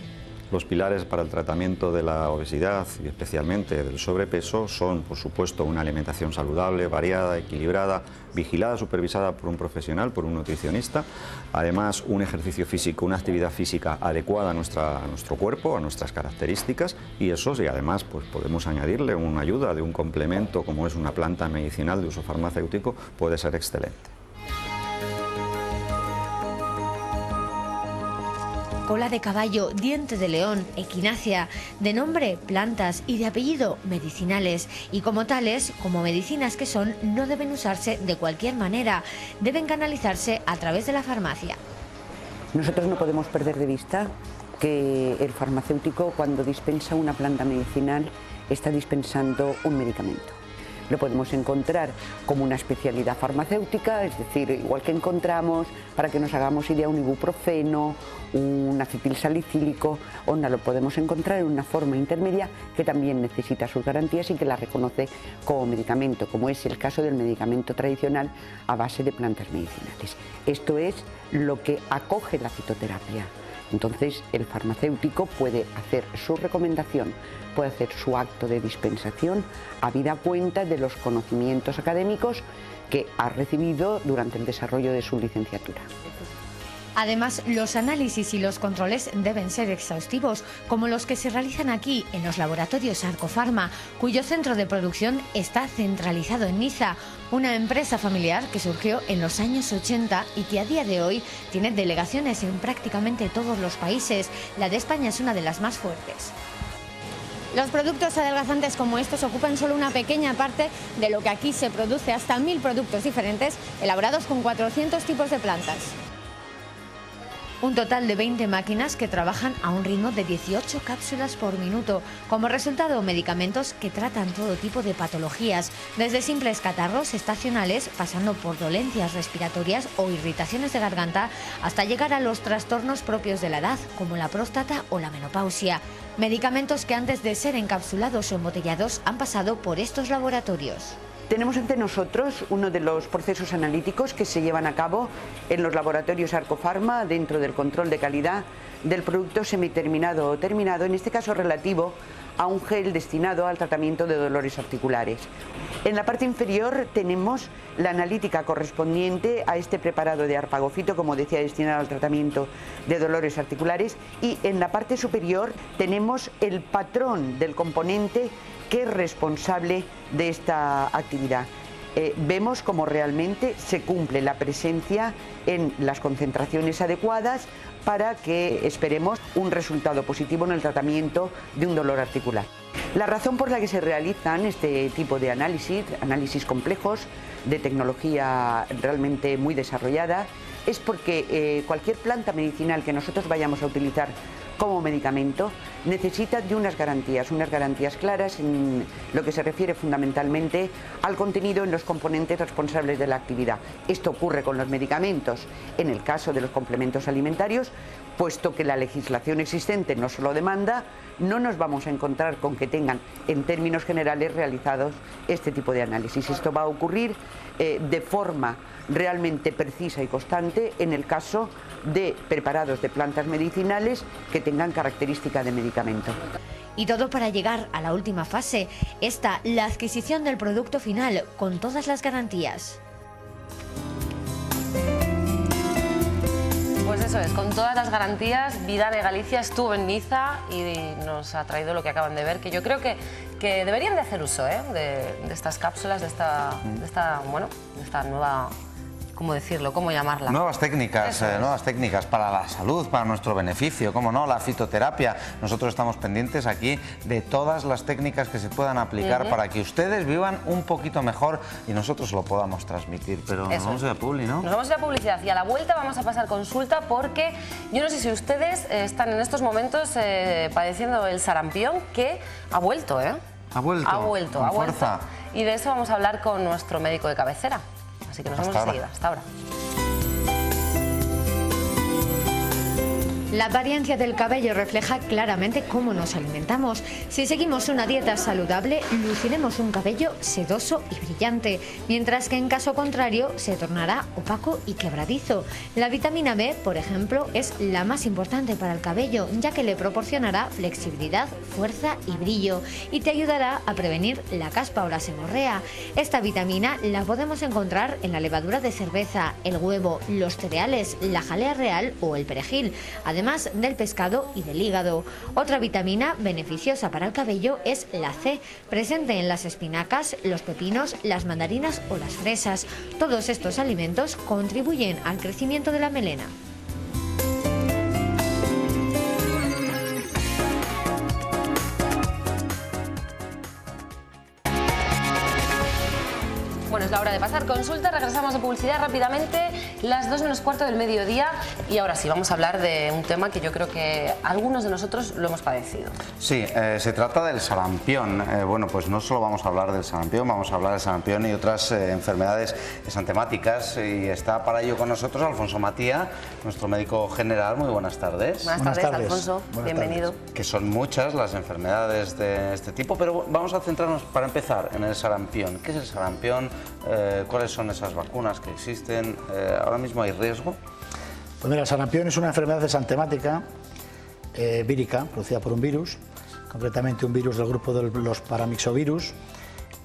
[SPEAKER 14] Los pilares para el tratamiento de la obesidad y especialmente del sobrepeso son, por supuesto, una alimentación saludable, variada, equilibrada, vigilada, supervisada por un profesional, por un nutricionista. Además, un ejercicio físico, una actividad física adecuada a nuestro cuerpo, a nuestras características y además pues, podemos añadirle una ayuda de un complemento como es una planta medicinal de uso farmacéutico, puede ser excelente.
[SPEAKER 11] Cola de caballo, diente de león, equinacia, de nombre plantas y de apellido medicinales, y como tales, como medicinas que son, no deben usarse de cualquier manera, deben canalizarse a través de la farmacia.
[SPEAKER 15] Nosotros no podemos perder de vista que el farmacéutico, cuando dispensa una planta medicinal, está dispensando un medicamento. Lo podemos encontrar como una especialidad farmacéutica, es decir, igual que encontramos, para que nos hagamos idea, un ibuprofeno, un acetilsalicílico, lo podemos encontrar en una forma intermedia que también necesita sus garantías y que la reconoce como medicamento, como es el caso del medicamento tradicional a base de plantas medicinales. Esto es lo que acoge la fitoterapia. Entonces el farmacéutico puede hacer su recomendación, puede hacer su acto de dispensación habida cuenta de los conocimientos académicos que ha recibido durante el desarrollo de su licenciatura.
[SPEAKER 11] Además, los análisis y los controles deben ser exhaustivos, como los que se realizan aquí en los laboratorios Arcofarma, cuyo centro de producción está centralizado en Niza, una empresa familiar que surgió en los años 80 y que a día de hoy tiene delegaciones en prácticamente todos los países. La de España es una de las más fuertes. Los productos adelgazantes como estos ocupan solo una pequeña parte de lo que aquí se produce, hasta 1000 productos diferentes, elaborados con 400 tipos de plantas. Un total de 20 máquinas que trabajan a un ritmo de 18 cápsulas por minuto. Como resultado, medicamentos que tratan todo tipo de patologías, desde simples catarros estacionales, pasando por dolencias respiratorias o irritaciones de garganta, hasta llegar a los trastornos propios de la edad, como la próstata o la menopausia. Medicamentos que antes de ser encapsulados o embotellados han pasado por estos laboratorios.
[SPEAKER 15] Tenemos ante nosotros uno de los procesos analíticos que se llevan a cabo en los laboratorios Arcofarma dentro del control de calidad del producto semiterminado o terminado, en este caso relativo a un gel destinado al tratamiento de dolores articulares. En la parte inferior tenemos la analítica correspondiente a este preparado de arpagofito, como decía, destinado al tratamiento de dolores articulares, y en la parte superior tenemos el patrón del componente que es responsable de esta actividad. Vemos cómo realmente se cumple la presencia en las concentraciones adecuadas para que esperemos un resultado positivo en el tratamiento de un dolor articular. La razón por la que se realizan este tipo de análisis complejos, de tecnología realmente muy desarrollada, es porque cualquier planta medicinal que nosotros vayamos a utilizar como medicamento, necesita de unas garantías claras en lo que se refiere fundamentalmente al contenido en los componentes responsables de la actividad. Esto ocurre con los medicamentos en el caso de los complementos alimentarios, puesto que la legislación existente no se lo demanda, no nos vamos a encontrar con que tengan en términos generales realizados este tipo de análisis. Esto va a ocurrir de forma realmente precisa y constante en el caso de preparados de plantas medicinales que tengan característica de medicamento.
[SPEAKER 11] Y todo para llegar a la última fase, la adquisición del producto final con todas las garantías.
[SPEAKER 2] Pues eso es, con todas las garantías. Vidane Galicia estuvo en Niza y nos ha traído lo que acaban de ver, que yo creo que deberían de hacer uso de estas cápsulas, de esta nueva... ¿Cómo decirlo? ¿Cómo llamarla?
[SPEAKER 1] Nuevas técnicas para la salud, para nuestro beneficio, cómo no, la fitoterapia. Nosotros estamos pendientes aquí de todas las técnicas que se puedan aplicar para que ustedes vivan un poquito mejor y nosotros lo podamos transmitir. Pero nos vamos a ir a publi, ¿no? Nos vamos a ir a publicidad y a la vuelta vamos a pasar consulta porque yo no sé si ustedes están en estos momentos padeciendo el sarampión, que ha vuelto, ¿eh? Ha vuelto. Fuerza. Y de eso vamos a hablar con nuestro médico de cabecera. Así que nos vemos enseguida. Hasta ahora.
[SPEAKER 11] La apariencia del cabello refleja claramente cómo nos alimentamos. Si seguimos una dieta saludable, luciremos un cabello sedoso y brillante, mientras que en caso contrario se tornará opaco y quebradizo. La vitamina B, por ejemplo, es la más importante para el cabello, ya que le proporcionará flexibilidad, fuerza y brillo, y te ayudará a prevenir la caspa o la seborrea. Esta vitamina la podemos encontrar en la levadura de cerveza, el huevo, los cereales, la jalea real o el perejil, además del pescado y del hígado. Otra vitamina beneficiosa para el cabello es la C, presente en las espinacas, los pepinos, las mandarinas o las fresas. Todos estos alimentos contribuyen al crecimiento de la melena.
[SPEAKER 2] Bueno, es la hora de pasar consulta, regresamos de publicidad rápidamente, las 2 menos cuarto del mediodía, y ahora sí, vamos a hablar de un tema que yo creo que algunos de nosotros lo hemos padecido.
[SPEAKER 1] Sí, se trata del sarampión. Bueno, pues no solo vamos a hablar del sarampión, vamos a hablar del sarampión y otras enfermedades exantemáticas, y está para ello con nosotros Alfonso Matía, nuestro médico general. Muy buenas tardes.
[SPEAKER 2] Buenas tardes, Alfonso. Bienvenido.
[SPEAKER 1] Que son muchas las enfermedades de este tipo, pero vamos a centrarnos para empezar en el sarampión. ¿Qué es el sarampión? ¿Cuáles son esas vacunas que existen? ¿Ahora mismo hay riesgo?
[SPEAKER 16] Pues mira, el sarampión es una enfermedad exantemática vírica, producida por un virus, concretamente un virus del grupo de los paramyxovirus,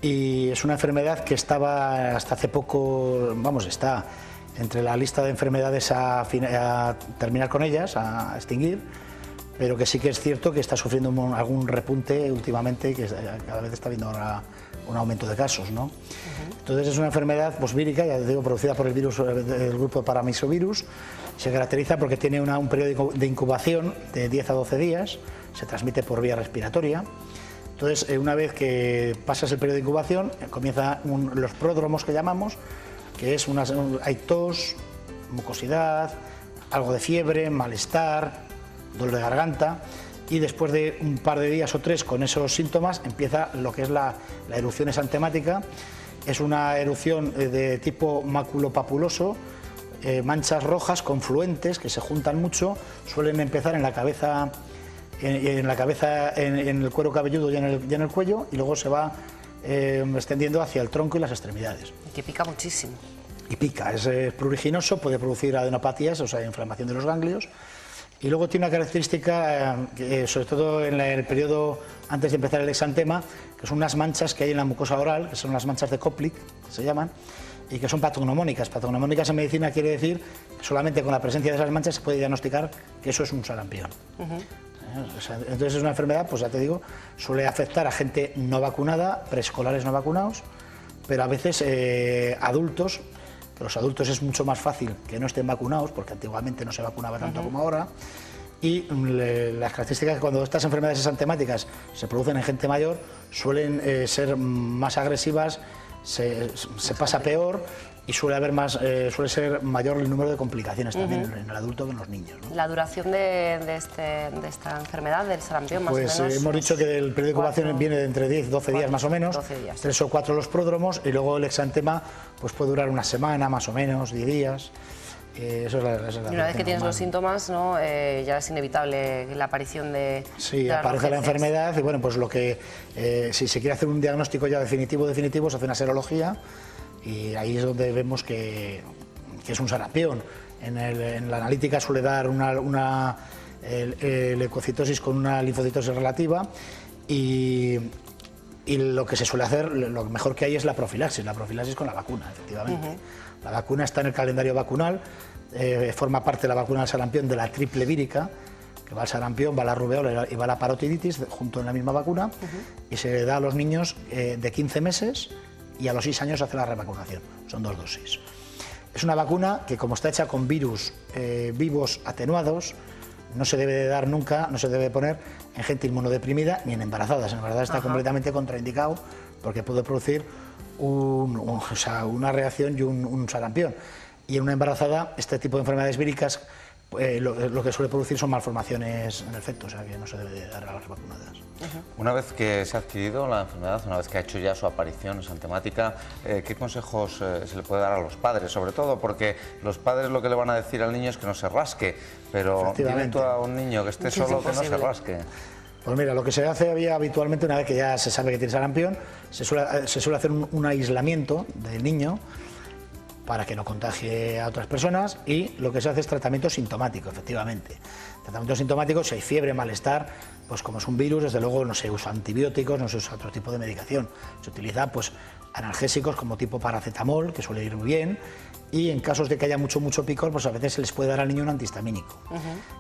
[SPEAKER 16] y es una enfermedad que estaba hasta hace poco, está entre la lista de enfermedades a terminar con ellas, a extinguir, pero que sí que es cierto que está sufriendo algún repunte últimamente, que cada vez está habiendo ahora un aumento de casos, ¿no? Entonces es una enfermedad vírica, ya digo, producida por el virus del grupo de paramyxovirus. Se caracteriza porque tiene un periodo de incubación de 10 a 12 días, se transmite por vía respiratoria. Entonces, una vez que pasas el periodo de incubación, comienzan los pródromos que llamamos, que es hay tos, mucosidad, algo de fiebre, malestar, dolor de garganta, y después de un par de días o 3 con esos síntomas empieza lo que es la erupción exantemática. Es una erupción de tipo maculopapuloso, manchas rojas confluentes que se juntan mucho, suelen empezar en la cabeza, en el cuero cabelludo y en el cuello, y luego se va extendiendo hacia el tronco y las extremidades.
[SPEAKER 2] Y que pica muchísimo.
[SPEAKER 16] Y pica, es pruriginoso, puede producir adenopatías, o sea, inflamación de los ganglios. Y luego tiene una característica, sobre todo en el periodo antes de empezar el exantema, que son unas manchas que hay en la mucosa oral, que son las manchas de Koplik, que se llaman, y que son patognomónicas. Patognomónicas en medicina quiere decir que solamente con la presencia de esas manchas se puede diagnosticar que eso es un sarampión. Entonces es una enfermedad, pues ya te digo, suele afectar a gente no vacunada, preescolares no vacunados, pero a veces adultos. Los adultos es mucho más fácil que no estén vacunados, porque antiguamente no se vacunaba tanto como ahora, y las características que cuando estas enfermedades exantemáticas se producen en gente mayor suelen ser más agresivas, se pasa peor, y suele ser mayor el número de complicaciones también en el adulto que en los niños, ¿no?
[SPEAKER 2] La duración de esta enfermedad, del sarampión, más
[SPEAKER 16] pues
[SPEAKER 2] o menos...
[SPEAKER 16] hemos dicho que el periodo de incubación viene de entre 10 y 12 días más o menos,
[SPEAKER 2] 12 días.
[SPEAKER 16] 3 o 4 los pródromos, y luego el exantema pues puede durar una semana más o menos, 10 días. Eso es la
[SPEAKER 2] y una vez que tienes los síntomas, ¿no? Ya es inevitable la aparición de...
[SPEAKER 16] Sí,
[SPEAKER 2] de
[SPEAKER 16] aparece la
[SPEAKER 2] rojeces.
[SPEAKER 16] enfermedad y bueno, pues lo que si se quiere hacer un diagnóstico ya definitivo, se hace una serología y ahí es donde vemos que es un sarampión. En la analítica suele dar el leucocitosis con una linfocitosis relativa y lo que se suele hacer, lo mejor que hay es la profilaxis con la vacuna, efectivamente. La vacuna está en el calendario vacunal, forma parte de la vacuna del sarampión de la triple vírica, que va al sarampión, va la rubeola y va la parotiditis junto en la misma vacuna, y se da a los niños de 15 meses y a los 6 años se hace la revacunación, son 2 dosis. Es una vacuna que, como está hecha con virus vivos atenuados, no se debe de dar nunca, no se debe poner en gente inmunodeprimida ni en embarazadas. En verdad está completamente contraindicado porque puede producir una reacción y un sarampión. Y en una embarazada, este tipo de enfermedades víricas lo que suele producir son malformaciones en el feto, o sea que no se debe de dar a las vacunadas.
[SPEAKER 1] Una vez que se ha adquirido la enfermedad, una vez que ha hecho ya su aparición exantemática, ¿qué consejos se le puede dar a los padres? Sobre todo porque los padres lo que le van a decir al niño es que no se rasque, pero dile tú a un niño que esté solo que no se rasque.
[SPEAKER 16] Pues mira, lo que se hace habitualmente, una vez que ya se sabe que tiene sarampión, se suele hacer un aislamiento del niño para que no contagie a otras personas, y lo que se hace es tratamiento sintomático, efectivamente. Tratamiento sintomático, si hay fiebre, malestar, pues como es un virus, desde luego no se usa antibióticos, no se usa otro tipo de medicación. Se utiliza pues analgésicos como tipo paracetamol, que suele ir muy bien, y en casos de que haya mucho picor, pues a veces se les puede dar al niño un antihistamínico.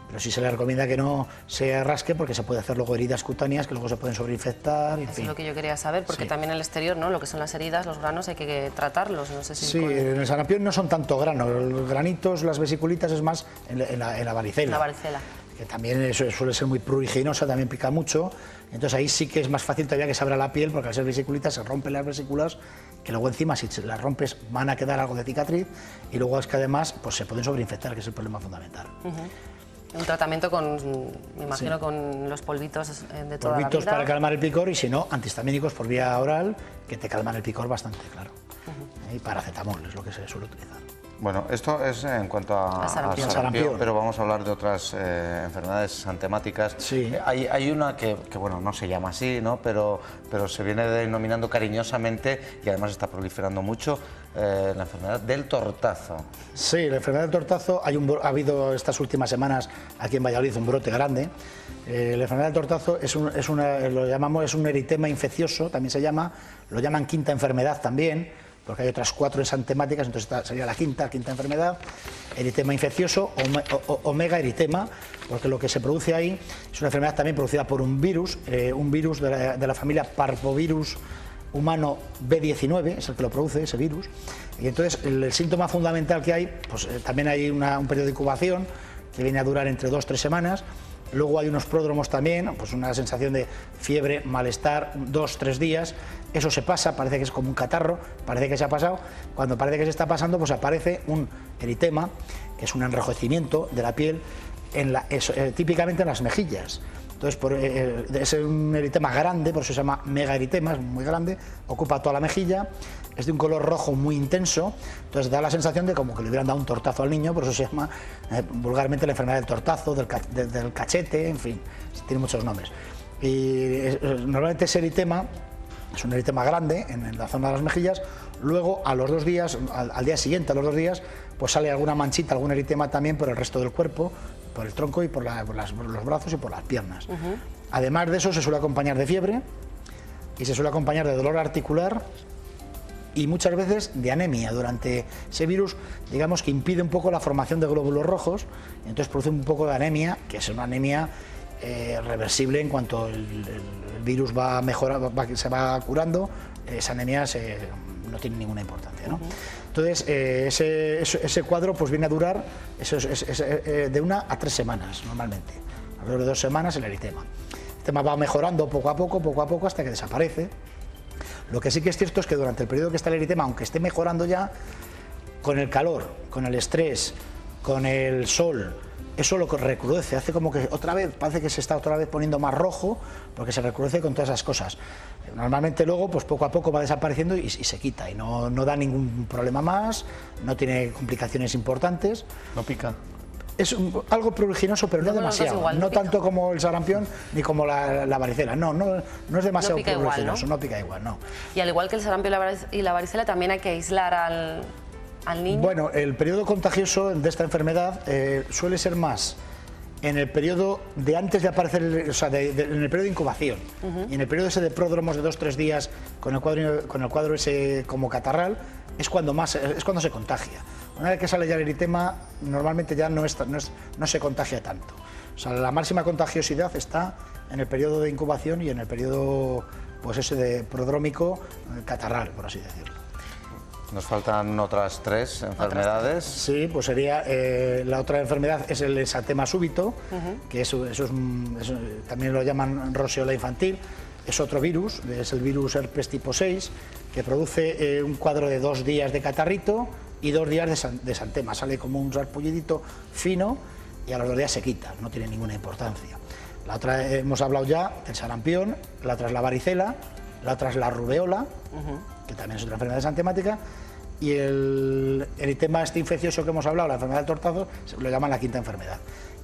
[SPEAKER 16] Pero sí se le recomienda que no se rasque porque se puede hacer luego heridas cutáneas que luego se pueden sobreinfectar.
[SPEAKER 2] Eso es lo que yo quería saber, porque también en el exterior, ¿no? Lo que son las heridas, los granos, hay que tratarlos. No sé si
[SPEAKER 16] sí, en el sarampión no son tanto granos, los granitos, las vesiculitas es más en la varicela.
[SPEAKER 2] La varicela.
[SPEAKER 16] Que también eso suele ser muy pruriginosa, también pica mucho. Entonces ahí sí que es más fácil todavía que se abra la piel, porque al ser vesiculitas se rompen las vesículas, que luego encima si las rompes van a quedar algo de cicatriz, y luego es que además pues se pueden sobreinfectar, que es el problema fundamental.
[SPEAKER 2] Un tratamiento me imagino, con los polvitos de toda la vida.
[SPEAKER 16] Polvitos para calmar el picor, y si no, antihistamínicos por vía oral, que te calman el picor bastante, claro. Y paracetamol es lo que se suele utilizar.
[SPEAKER 1] Bueno, esto es en cuanto a sarampión, pero vamos a hablar de otras enfermedades exantemáticas.
[SPEAKER 16] Sí.
[SPEAKER 1] Hay una que bueno, no se llama así, ¿no? pero se viene denominando cariñosamente, y además está proliferando mucho, la enfermedad del tortazo.
[SPEAKER 16] Sí, la enfermedad del tortazo, ha habido estas últimas semanas aquí en Valladolid un brote grande. La enfermedad del tortazo es un eritema infeccioso, también se llama, lo llaman quinta enfermedad también, porque hay otras 4 exantemáticas, entonces esta sería la quinta enfermedad, eritema infeccioso o megaeritema, porque lo que se produce ahí es una enfermedad también producida por un virus de la familia Parvovirus humano B19, es el que lo produce, ese virus, y entonces el síntoma fundamental que hay, pues también hay un periodo de incubación que viene a durar entre 2-3 semanas. Luego hay unos pródromos también, pues una sensación de fiebre, malestar, 2-3 días. Eso se pasa, parece que es como un catarro, parece que se ha pasado. Cuando parece que se está pasando, pues aparece un eritema, que es un enrojecimiento de la piel, típicamente en las mejillas. Entonces, es un eritema grande, por eso se llama megaeritema, es muy grande, ocupa toda la mejilla, es de un color rojo muy intenso, entonces da la sensación de como que le hubieran dado un tortazo al niño, por eso se llama vulgarmente la enfermedad del tortazo, del cachete, en fin, tiene muchos nombres. Y normalmente ese eritema es un eritema grande en la zona de las mejillas, luego a los 2 días, al día siguiente, a los 2 días, pues sale alguna manchita, algún eritema también por el resto del cuerpo, por el tronco y por los brazos y por las piernas. Además de eso se suele acompañar de fiebre y se suele acompañar de dolor articular y muchas veces de anemia. Durante ese virus, digamos que impide un poco la formación de glóbulos rojos, y entonces produce un poco de anemia, que es una anemia reversible en cuanto el virus va mejorando, se va curando, esa anemia no tiene ninguna importancia, ¿no? Entonces, ese cuadro pues viene a durar de 1 a 3 semanas normalmente. Alrededor de 2 semanas el eritema. El tema va mejorando poco a poco hasta que desaparece. Lo que sí que es cierto es que durante el periodo que está el eritema, aunque esté mejorando ya, con el calor, con el estrés, con el sol, eso lo recrudece, hace como que otra vez, parece que se está otra vez poniendo más rojo, porque se recrudece con todas esas cosas. Normalmente luego, pues poco a poco va desapareciendo y se quita, y no da ningún problema más, no tiene complicaciones importantes.
[SPEAKER 1] ¿No pica?
[SPEAKER 16] Es algo pruriginoso, pero no demasiado,
[SPEAKER 2] igual,
[SPEAKER 16] no tanto como el sarampión ni como la varicela, no es demasiado pruriginoso, no pica igual, no.
[SPEAKER 2] Y al igual que el sarampión y la varicela, también hay que aislar al niño.
[SPEAKER 16] Bueno, el periodo contagioso de esta enfermedad suele ser más en el periodo de antes de aparecer, o sea, en el periodo de incubación, y en el periodo ese de pródromos de 2-3 días con el cuadro ese como catarral, es cuando se contagia. Una vez que sale ya el eritema, normalmente ya no se contagia tanto. O sea, la máxima contagiosidad está en el periodo de incubación y en el periodo, pues ese de prodrómico catarral, por así decirlo.
[SPEAKER 1] Nos faltan otras 3 enfermedades.
[SPEAKER 16] Sí, pues sería la otra enfermedad es el exantema súbito, que eso también lo llaman roseola infantil. Es otro virus, es el virus herpes tipo 6, que produce un cuadro de 2 días de catarrito y 2 días de exantema. Sale como un sarpullidito fino y a los 2 días se quita, no tiene ninguna importancia. La otra, hemos hablado ya del sarampión, la otra es la varicela, la otra es la rubeola, que también es otra enfermedad exantemática, y el eritema este infeccioso que hemos hablado, la enfermedad del tortazo, se lo llaman la quinta enfermedad.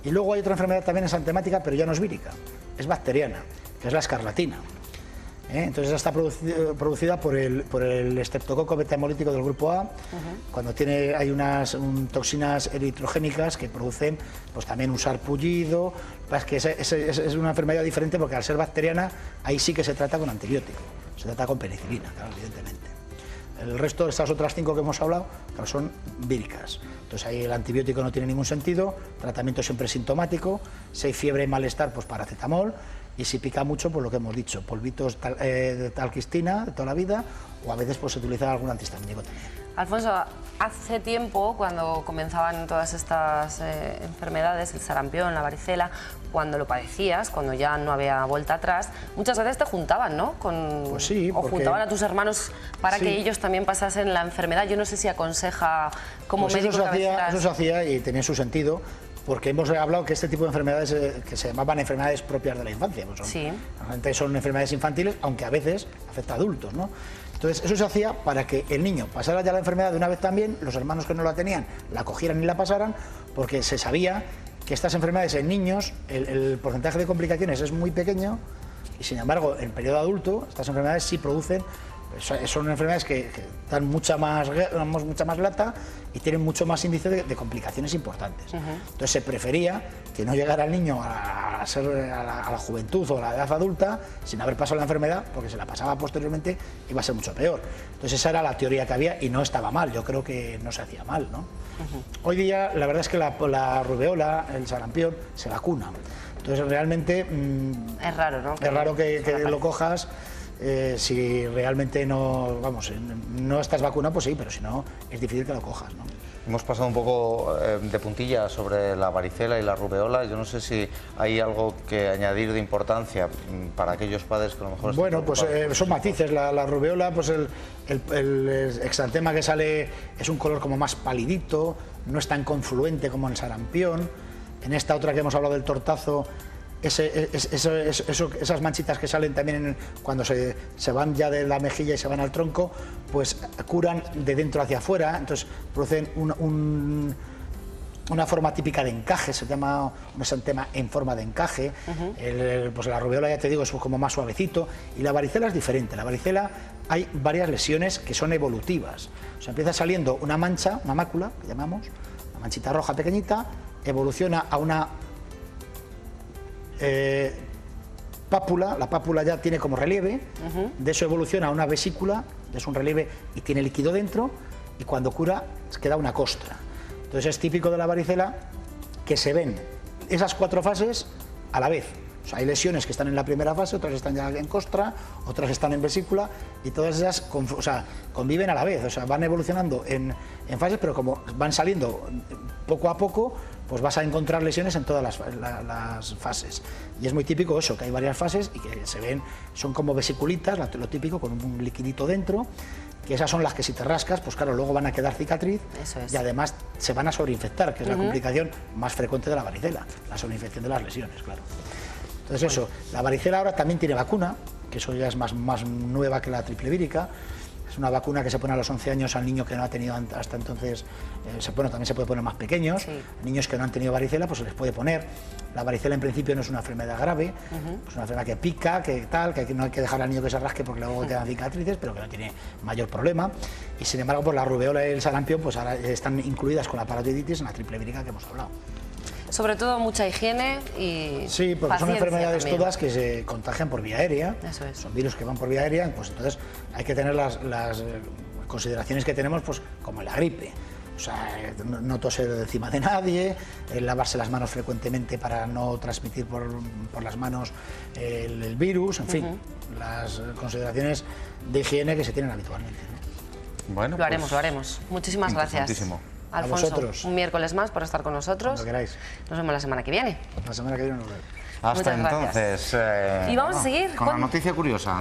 [SPEAKER 16] Y luego hay otra enfermedad también exantemática, pero ya no es vírica, es bacteriana, que es la escarlatina. Entonces está producida por el estreptococo beta hemolítico del grupo A, cuando hay unas toxinas eritrogénicas que producen pues también un sarpullido. Es que es una enfermedad diferente porque al ser bacteriana ahí sí que se trata con antibiótico, se trata con penicilina, claro, evidentemente. El resto de estas otras 5 que hemos hablado, claro, son víricas. Entonces ahí el antibiótico no tiene ningún sentido, tratamiento siempre sintomático, si hay fiebre y malestar, pues paracetamol, y si pica mucho, pues lo que hemos dicho, polvitos de talquistina de toda la vida, o a veces pues se utiliza algún antihistamínico también.
[SPEAKER 2] Alfonso, hace tiempo, cuando comenzaban todas estas enfermedades, el sarampión, la varicela, cuando lo padecías, cuando ya no había vuelta atrás, muchas veces te juntaban, ¿no?
[SPEAKER 16] Pues sí,
[SPEAKER 2] o juntaban a tus hermanos para que ellos también pasasen la enfermedad. Yo no sé si aconseja como
[SPEAKER 16] pues
[SPEAKER 2] médico
[SPEAKER 16] eso se hacía y tenía su sentido, porque hemos hablado que este tipo de enfermedades que se llamaban enfermedades propias de la infancia, pues realmente son enfermedades infantiles, aunque a veces afecta a adultos, ¿no? Entonces eso se hacía para que el niño pasara ya la enfermedad de una vez también, los hermanos que no la tenían la cogieran y la pasaran, porque se sabía que estas enfermedades en niños, el porcentaje de complicaciones es muy pequeño, y sin embargo en el periodo adulto estas enfermedades sí producen, son enfermedades que dan mucha más lata y tienen mucho más índice de complicaciones importantes. Entonces se prefería que no llegara el niño a la juventud o a la edad adulta sin haber pasado la enfermedad, porque se la pasaba posteriormente iba a ser mucho peor. Entonces esa era la teoría que había y no estaba mal, yo creo que no se hacía mal, ¿no? Hoy día la verdad es que la rubeola, el sarampión, se vacunan. Entonces realmente
[SPEAKER 2] es raro, ¿no?
[SPEAKER 16] Es raro que lo cojas. Si realmente no estás vacunado, pues sí, pero si no, es difícil que lo cojas, ¿no?
[SPEAKER 1] Hemos pasado un poco de puntilla sobre la varicela y la rubeola. Yo no sé si hay algo que añadir de importancia para aquellos padres que a lo mejor...
[SPEAKER 16] Bueno, pues son matices. La rubeola, pues el exantema que sale es un color como más palidito, no es tan confluente como el sarampión. En esta otra que hemos hablado del tortazo, esas manchitas que salen también cuando se van ya de la mejilla y se van al tronco, pues curan de dentro hacia afuera, entonces producen una forma típica de encaje, se llama un exantema en forma de encaje. Pues la rubeola, ya te digo, es como más suavecito, y la varicela es diferente. La varicela hay varias lesiones que son evolutivas, o sea, empieza saliendo una mancha, una mácula, que llamamos, una manchita roja pequeñita, evoluciona a una pápula, la pápula ya tiene como relieve, de eso evoluciona a una vesícula, es un relieve y tiene líquido dentro, y cuando cura queda una costra. Entonces es típico de la varicela que se ven esas 4 fases a la vez. O sea, hay lesiones que están en la primera fase, otras están ya en costra, otras están en vesícula, y todas esas conviven a la vez, o sea, van evolucionando en fases, pero como van saliendo poco a poco, pues vas a encontrar lesiones en todas las fases. Y es muy típico eso, que hay varias fases y que se ven, son como vesiculitas, lo típico, con un liquidito dentro, que esas son las que si te rascas, pues claro, luego van a quedar cicatriz.
[SPEAKER 2] Eso es.
[SPEAKER 16] Y además se van a sobreinfectar, que es la complicación más frecuente de la varicela, la sobreinfección de las lesiones, claro. Entonces eso, la varicela ahora también tiene vacuna, que eso ya es más nueva que la triple vírica. Es una vacuna que se pone a los 11 años al niño que no ha tenido hasta entonces, también se puede poner más pequeños, niños que no han tenido varicela, pues se les puede poner. La varicela en principio no es una enfermedad grave, es una enfermedad que pica, que tal, que no hay que dejar al niño que se rasque porque luego te dan cicatrices, pero que no tiene mayor problema. Y sin embargo, pues la rubeola y el sarampión pues ahora están incluidas con la parotiditis en la triple vírica que hemos hablado.
[SPEAKER 2] Sobre todo mucha higiene y
[SPEAKER 16] sí, porque son enfermedades
[SPEAKER 2] también.
[SPEAKER 16] Todas que se contagian por vía aérea.
[SPEAKER 2] Eso es.
[SPEAKER 16] Son virus que van por vía aérea, pues entonces hay que tener las consideraciones que tenemos, pues como en la gripe. O sea, no toser encima de nadie, lavarse las manos frecuentemente para no transmitir por las manos el virus, en fin, las consideraciones de higiene que se tienen habitualmente, ¿no?
[SPEAKER 1] Bueno,
[SPEAKER 2] lo haremos. Muchísimas gracias. Alfonso,
[SPEAKER 16] a vosotros.
[SPEAKER 2] Un miércoles más por estar con nosotros.
[SPEAKER 16] Cuando queráis.
[SPEAKER 2] Nos vemos la semana que viene.
[SPEAKER 16] La semana que viene nos vemos.
[SPEAKER 1] Hasta entonces.
[SPEAKER 2] Y vamos a seguir
[SPEAKER 1] con la noticia curiosa.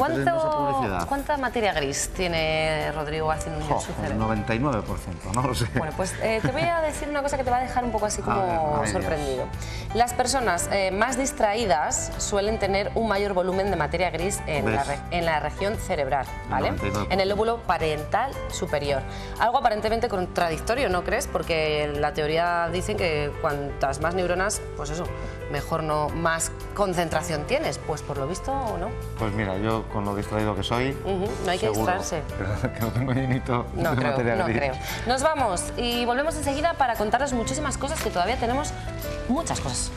[SPEAKER 2] ¿Cuánta materia gris tiene Rodrigo García Núñez en su cerebro?
[SPEAKER 1] El 99%, no lo sé.
[SPEAKER 2] Bueno, pues te voy a decir una cosa que te va a dejar un poco así como sorprendido. Las personas más distraídas suelen tener un mayor volumen de materia gris en la región cerebral, ¿vale? En el lóbulo parietal superior. Algo aparentemente contradictorio, ¿no crees? Porque la teoría dice que cuantas más neuronas, pues eso, mejor no, más concentración tienes. Pues por lo visto, no.
[SPEAKER 1] Pues mira, yo con lo distraído que soy,
[SPEAKER 2] no hay que distraerse.
[SPEAKER 1] Que no tengo llenito de materia gris.
[SPEAKER 2] No creo. Nos vamos y volvemos enseguida para contaros muchísimas cosas, que todavía tenemos muchas cosas.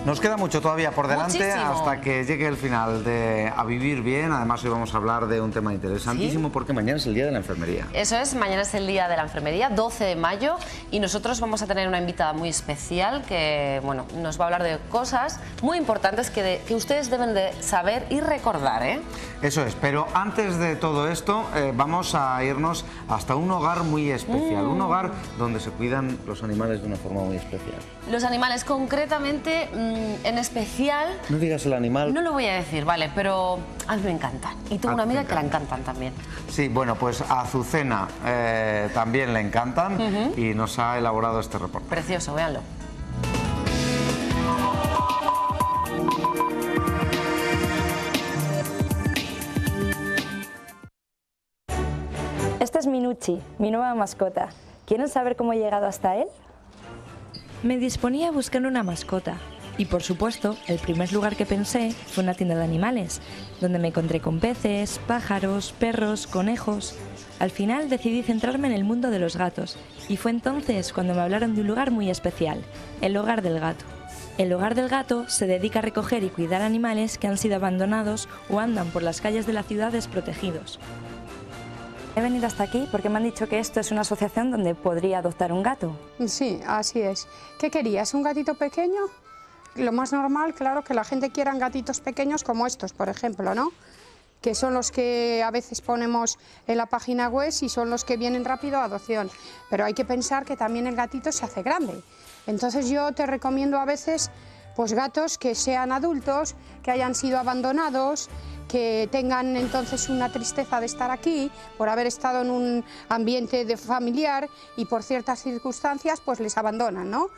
[SPEAKER 1] Nos queda mucho todavía por delante.
[SPEAKER 2] Muchísimo.
[SPEAKER 1] Hasta que llegue el final de A Vivir Bien. Además, hoy vamos a hablar de un tema interesantísimo porque mañana es el Día de la Enfermería.
[SPEAKER 2] Eso es, mañana es el Día de la Enfermería, 12 de mayo, y nosotros vamos a tener una invitada muy especial que, bueno, nos va a hablar de cosas muy importantes que ustedes deben de saber y recordar, ¿eh?
[SPEAKER 1] Eso es, pero antes de todo esto vamos a irnos hasta un hogar muy especial, un hogar donde se cuidan los animales de una forma muy especial.
[SPEAKER 2] Los animales, concretamente, en especial...
[SPEAKER 1] No digas el animal.
[SPEAKER 2] No lo voy a decir, vale, pero a mí me encantan. Y tengo una amiga que la encantan también.
[SPEAKER 1] Sí, bueno, pues a Azucena también le encantan y nos ha elaborado este reporte.
[SPEAKER 2] Precioso, véanlo.
[SPEAKER 17] Este es Minucci, mi nueva mascota. ¿Quieren saber cómo he llegado hasta él?
[SPEAKER 18] Me disponía a buscar una mascota y, por supuesto, el primer lugar que pensé fue una tienda de animales, donde me encontré con peces, pájaros, perros, conejos. Al final decidí centrarme en el mundo de los gatos y fue entonces cuando me hablaron de un lugar muy especial, el Hogar del Gato. El Hogar del Gato se dedica a recoger y cuidar animales que han sido abandonados o andan por las calles de la ciudad desprotegidos.
[SPEAKER 17] He venido hasta aquí porque me han dicho que esto es una asociación donde podría adoptar un gato.
[SPEAKER 19] Sí, así es. ¿Qué querías? ¿Un gatito pequeño? Lo más normal, claro, que la gente quiera gatitos pequeños como estos, por ejemplo, ¿no? Que son los que a veces ponemos en la página web y son los que vienen rápido a adopción. Pero hay que pensar que también el gatito se hace grande. Entonces yo te recomiendo a veces pues gatos que sean adultos, que hayan sido abandonados, que tengan entonces una tristeza de estar aquí por haber estado en un ambiente familiar y por ciertas circunstancias pues les abandonan, ¿no?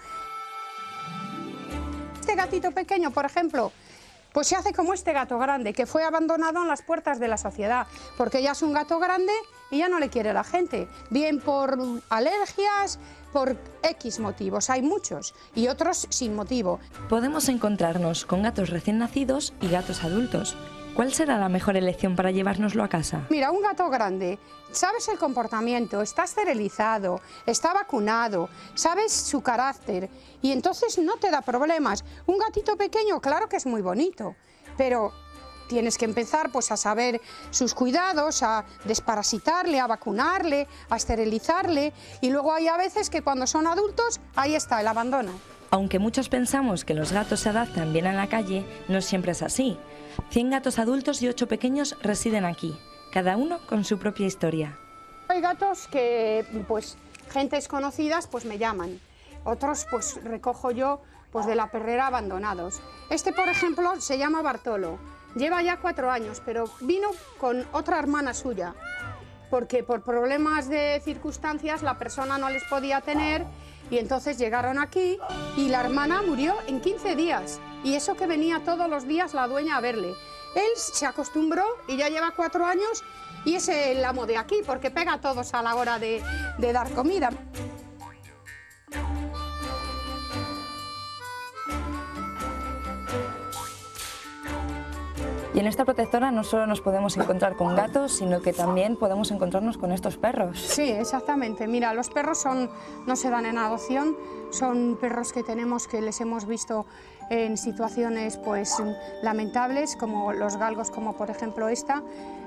[SPEAKER 19] Este gatito pequeño, por ejemplo, pues se hace como este gato grande que fue abandonado en las puertas de la sociedad porque ya es un gato grande y ya no le quiere la gente, bien por alergias, por X motivos, hay muchos, y otros sin motivo.
[SPEAKER 18] Podemos encontrarnos con gatos recién nacidos y gatos adultos. ¿Cuál será la mejor elección para llevárnoslo a casa?
[SPEAKER 19] Mira, un gato grande, sabes el comportamiento, está esterilizado, está vacunado, sabes su carácter y entonces no te da problemas. Un gatito pequeño, claro que es muy bonito, pero tienes que empezar pues a saber sus cuidados, a desparasitarle, a vacunarle, a esterilizarle y luego hay a veces que cuando son adultos, ahí está, el abandono.
[SPEAKER 18] Aunque muchos pensamos que los gatos se adaptan bien a la calle, no siempre es así. 100 gatos adultos y 8 pequeños residen aquí, cada uno con su propia historia.
[SPEAKER 19] Hay gatos que pues gentes conocidas pues me llaman, otros pues recojo yo pues de la perrera abandonados. Este, por ejemplo, se llama Bartolo, lleva ya 4 años, pero vino con otra hermana suya, porque por problemas de circunstancias la persona no les podía tener y entonces llegaron aquí y la hermana murió en 15 días. Y eso que venía todos los días la dueña a verle. Él se acostumbró y ya lleva 4 años y es el amo de aquí porque pega a todos a la hora de dar comida.
[SPEAKER 17] Y en esta protectora no solo nos podemos encontrar con gatos, sino que también podemos encontrarnos con estos perros.
[SPEAKER 19] Sí, exactamente. Mira, los perros no se dan en adopción, son perros que tenemos que les hemos visto en situaciones pues lamentables, como los galgos, como por ejemplo esta.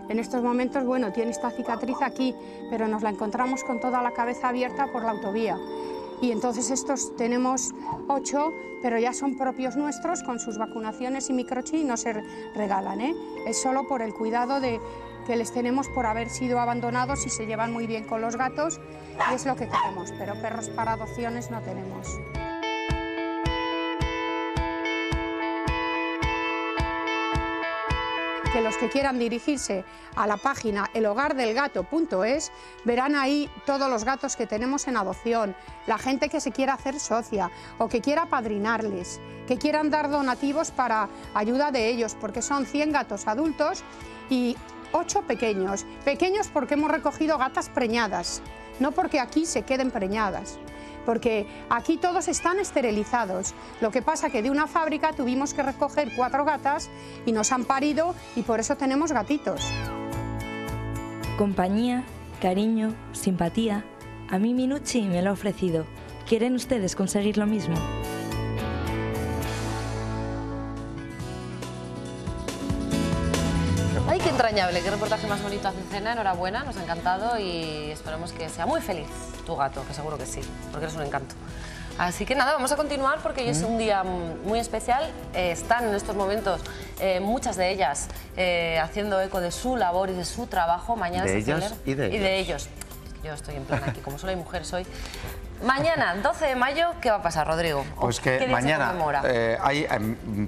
[SPEAKER 19] En estos momentos, bueno, tiene esta cicatriz aquí, pero nos la encontramos con toda la cabeza abierta por la autovía. Y entonces estos tenemos 8, pero ya son propios nuestros, con sus vacunaciones y microchip, y no se regalan, ¿eh? Es solo por el cuidado que les tenemos por haber sido abandonados y se llevan muy bien con los gatos, y es lo que queremos, pero perros para adopciones no tenemos. Que los que quieran dirigirse a la página elhogardelgato.es verán ahí todos los gatos que tenemos en adopción, la gente que se quiera hacer socia o que quiera padrinarles, que quieran dar donativos para ayuda de ellos, porque son 100 gatos adultos y 8 pequeños. Pequeños porque hemos recogido gatas preñadas, no porque aquí se queden preñadas, porque aquí todos están esterilizados. Lo que pasa que de una fábrica tuvimos que recoger 4 gatas y nos han parido y por eso tenemos gatitos.
[SPEAKER 18] Compañía, cariño, simpatía. A mí Minucci me lo ha ofrecido. ¿Quieren ustedes conseguir lo mismo?
[SPEAKER 2] ¡Ay, qué entrañable! Qué reportaje más bonito hace Cena. Enhorabuena, nos ha encantado y esperemos que sea muy feliz tu gato, que seguro que sí, porque eres un encanto. Así que nada, vamos a continuar porque hoy es un día muy especial. Están en estos momentos muchas de ellas haciendo eco de su labor y de su trabajo. Mañana
[SPEAKER 1] de
[SPEAKER 2] se
[SPEAKER 1] ellas
[SPEAKER 2] celebra...
[SPEAKER 1] y de ellos.
[SPEAKER 2] Y de ellos. Yo estoy en plan aquí, como solo hay mujeres hoy. Mañana, 12 de mayo, ¿qué va a pasar, Rodrigo?
[SPEAKER 1] Pues que
[SPEAKER 2] ¿Qué día
[SPEAKER 1] mañana,
[SPEAKER 2] se conmemora?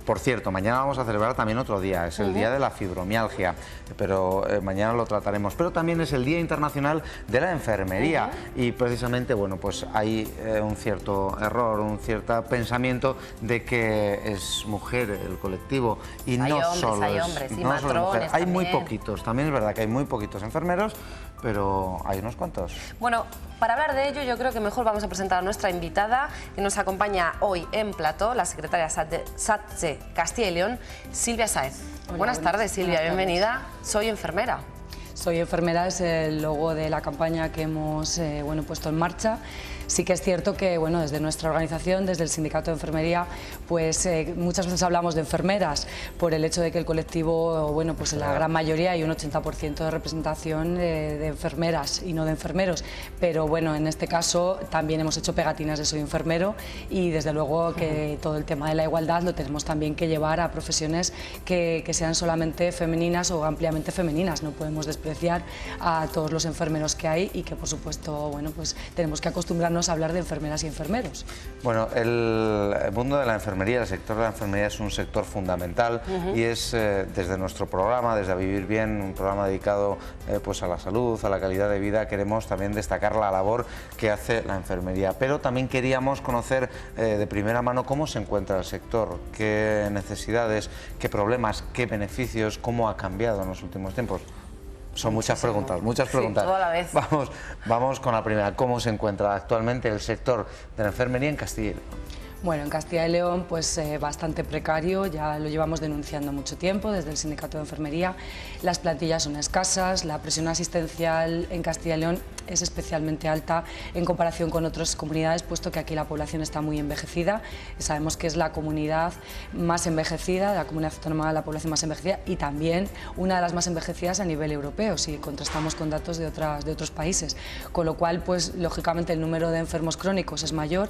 [SPEAKER 1] por cierto, mañana vamos a celebrar también otro día, es el Día de la Fibromialgia, pero mañana lo trataremos. Pero también es el Día Internacional de la Enfermería y precisamente, bueno, pues hay un cierto error, un cierto pensamiento de que es mujer el colectivo y
[SPEAKER 2] hay
[SPEAKER 1] no
[SPEAKER 2] hombres,
[SPEAKER 1] solo
[SPEAKER 2] hay
[SPEAKER 1] es,
[SPEAKER 2] hombres y
[SPEAKER 1] no
[SPEAKER 2] matrones
[SPEAKER 1] solo mujer. Hay muy
[SPEAKER 2] también.
[SPEAKER 1] poquitos, también es verdad que hay muy poquitos enfermeros, pero hay unos cuantos.
[SPEAKER 2] Bueno, para hablar de ello yo creo que mejor vamos a presentar a nuestra invitada que nos acompaña hoy en plató, la secretaria SATSE Castilla y León, Silvia Sáez. Buenas tardes, Silvia, bienvenida. Soy enfermera.
[SPEAKER 20] Soy enfermera, es el logo de la campaña que hemos puesto en marcha. Sí que es cierto que desde nuestra organización, desde el Sindicato de Enfermería, pues muchas veces hablamos de enfermeras por el hecho de que el colectivo, pues en la gran mayoría hay un 80% de representación de enfermeras y no de enfermeros, pero en este caso también hemos hecho pegatinas de soy enfermero y desde luego que todo el tema de la igualdad lo tenemos también que llevar a profesiones que sean solamente femeninas o ampliamente femeninas. No podemos despreciar a todos los enfermeros que hay y que por supuesto pues tenemos que acostumbrarnos a hablar de enfermeras y enfermeros.
[SPEAKER 1] Bueno, el mundo de la enfermería, el sector de la enfermería es un sector fundamental y es desde nuestro programa, desde A Vivir Bien, un programa dedicado pues a la salud, a la calidad de vida, queremos también destacar la labor que hace la enfermería, pero también queríamos conocer de primera mano cómo se encuentra el sector, qué necesidades, qué problemas, qué beneficios, cómo ha cambiado en los últimos tiempos. Son muchas preguntas, muchas preguntas.
[SPEAKER 2] Sí, todo a la vez.
[SPEAKER 1] Vamos con la primera. ¿Cómo se encuentra actualmente el sector de la enfermería en Castilla y León?
[SPEAKER 20] Bueno, en Castilla y León pues bastante precario, ya lo llevamos denunciando mucho tiempo desde el Sindicato de Enfermería. Las plantillas son escasas, la presión asistencial en Castilla y León es especialmente alta en comparación con otras comunidades, puesto que aquí la población está muy envejecida. Sabemos que es la comunidad más envejecida, la comunidad autónoma de la población más envejecida y también una de las más envejecidas a nivel europeo, si contrastamos con datos de otros países. Con lo cual, pues lógicamente el número de enfermos crónicos es mayor.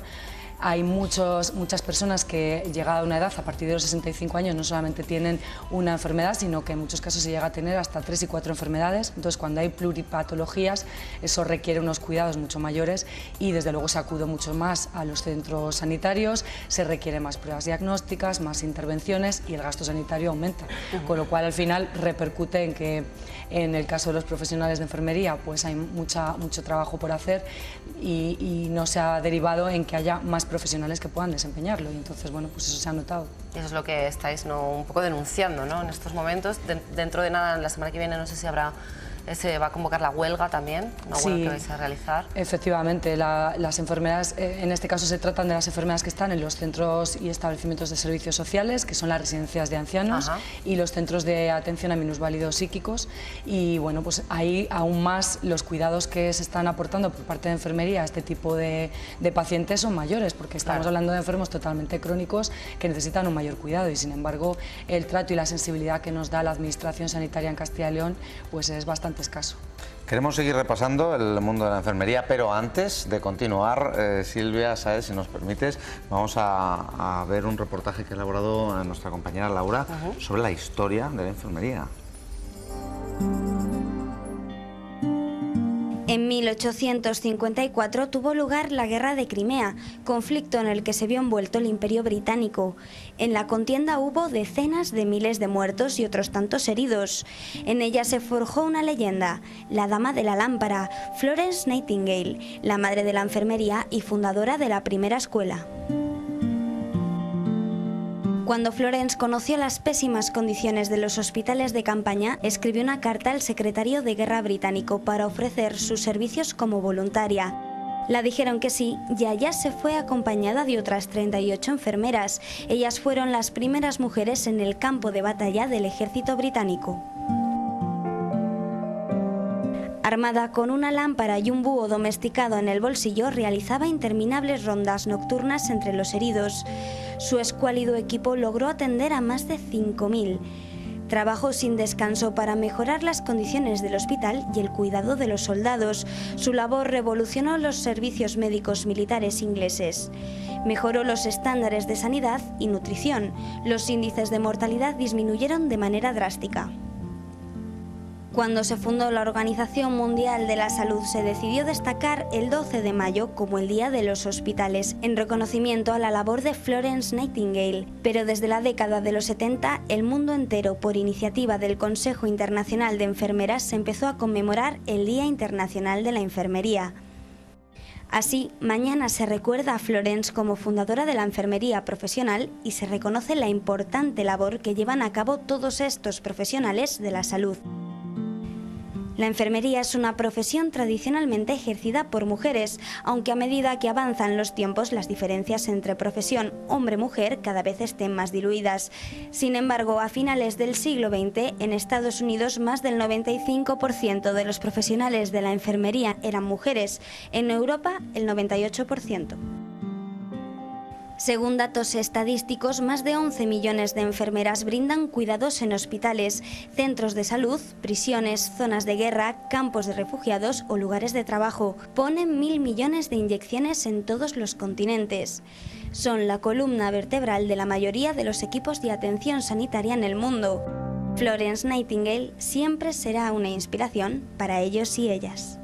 [SPEAKER 20] Hay muchas personas que, llegada a una edad, a partir de los 65 años, no solamente tienen una enfermedad, sino que en muchos casos se llega a tener hasta 3 y 4 enfermedades. Entonces, cuando hay pluripatologías, eso requiere unos cuidados mucho mayores y desde luego se acude mucho más a los centros sanitarios, se requiere más pruebas diagnósticas, más intervenciones y el gasto sanitario aumenta, con lo cual al final repercute en que en el caso de los profesionales de enfermería pues hay mucho trabajo por hacer y no se ha derivado en que haya más profesionales que puedan desempeñarlo y entonces bueno, pues eso se ha notado.
[SPEAKER 2] Y eso es lo que estáis un poco denunciando, ¿no? En estos momentos. Dentro de nada, la semana que viene, no sé si se va a convocar la huelga también, una huelga que vais a realizar.
[SPEAKER 20] Efectivamente, las enfermeras, en este caso se tratan de las enfermeras que están en los centros y establecimientos de servicios sociales, que son las residencias de ancianos y los centros de atención a minusválidos psíquicos y bueno, pues ahí aún más los cuidados que se están aportando por parte de enfermería a este tipo de pacientes son mayores, porque estamos hablando de enfermos totalmente crónicos que necesitan un mayor cuidado y sin embargo el trato y la sensibilidad que nos da la Administración Sanitaria en Castilla y León pues es bastante escaso.
[SPEAKER 1] Queremos seguir repasando el mundo de la enfermería, pero antes de continuar, Silvia, Saez, si nos permites, vamos a ver un reportaje que ha elaborado nuestra compañera Laura sobre la historia de la enfermería.
[SPEAKER 3] En 1854 tuvo lugar la Guerra de Crimea, conflicto en el que se vio envuelto el Imperio Británico. En la contienda hubo decenas de miles de muertos y otros tantos heridos. En ella se forjó una leyenda, la Dama de la Lámpara, Florence Nightingale, la madre de la enfermería y fundadora de la primera escuela. Cuando Florence conoció las pésimas condiciones de los hospitales de campaña, escribió una carta al secretario de Guerra británico para ofrecer sus servicios como voluntaria. La dijeron que sí y allá se fue acompañada de otras 38 enfermeras. Ellas fueron las primeras mujeres en el campo de batalla del ejército británico. Armada con una lámpara y un búho domesticado en el bolsillo, realizaba interminables rondas nocturnas entre los heridos. Su escuálido equipo logró atender a más de 5.000. Trabajó sin descanso para mejorar las condiciones del hospital y el cuidado de los soldados. Su labor revolucionó los servicios médicos militares ingleses. Mejoró los estándares de sanidad y nutrición. Los índices de mortalidad disminuyeron de manera drástica. Cuando se fundó la Organización Mundial de la Salud, se decidió destacar el 12 de mayo como el Día de los Hospitales, en reconocimiento a la labor de Florence Nightingale. Pero desde la década de los 70, el mundo entero, por iniciativa del Consejo Internacional de Enfermeras, se empezó a conmemorar el Día Internacional de la Enfermería. Así, mañana se recuerda a Florence como fundadora de la enfermería profesional y se reconoce la importante labor que llevan a cabo todos estos profesionales de la salud. La enfermería es una profesión tradicionalmente ejercida por mujeres, aunque a medida que avanzan los tiempos las diferencias entre profesión hombre-mujer cada vez estén más diluidas. Sin embargo, a finales del siglo XX, en Estados Unidos más del 95% de los profesionales de la enfermería eran mujeres, en Europa el 98%. Según datos estadísticos, más de 11 millones de enfermeras brindan cuidados en hospitales, centros de salud, prisiones, zonas de guerra, campos de refugiados o lugares de trabajo. Ponen 1.000 millones de inyecciones en todos los continentes. Son la columna vertebral de la mayoría de los equipos de atención sanitaria en el mundo. Florence Nightingale siempre será una inspiración para ellos y ellas.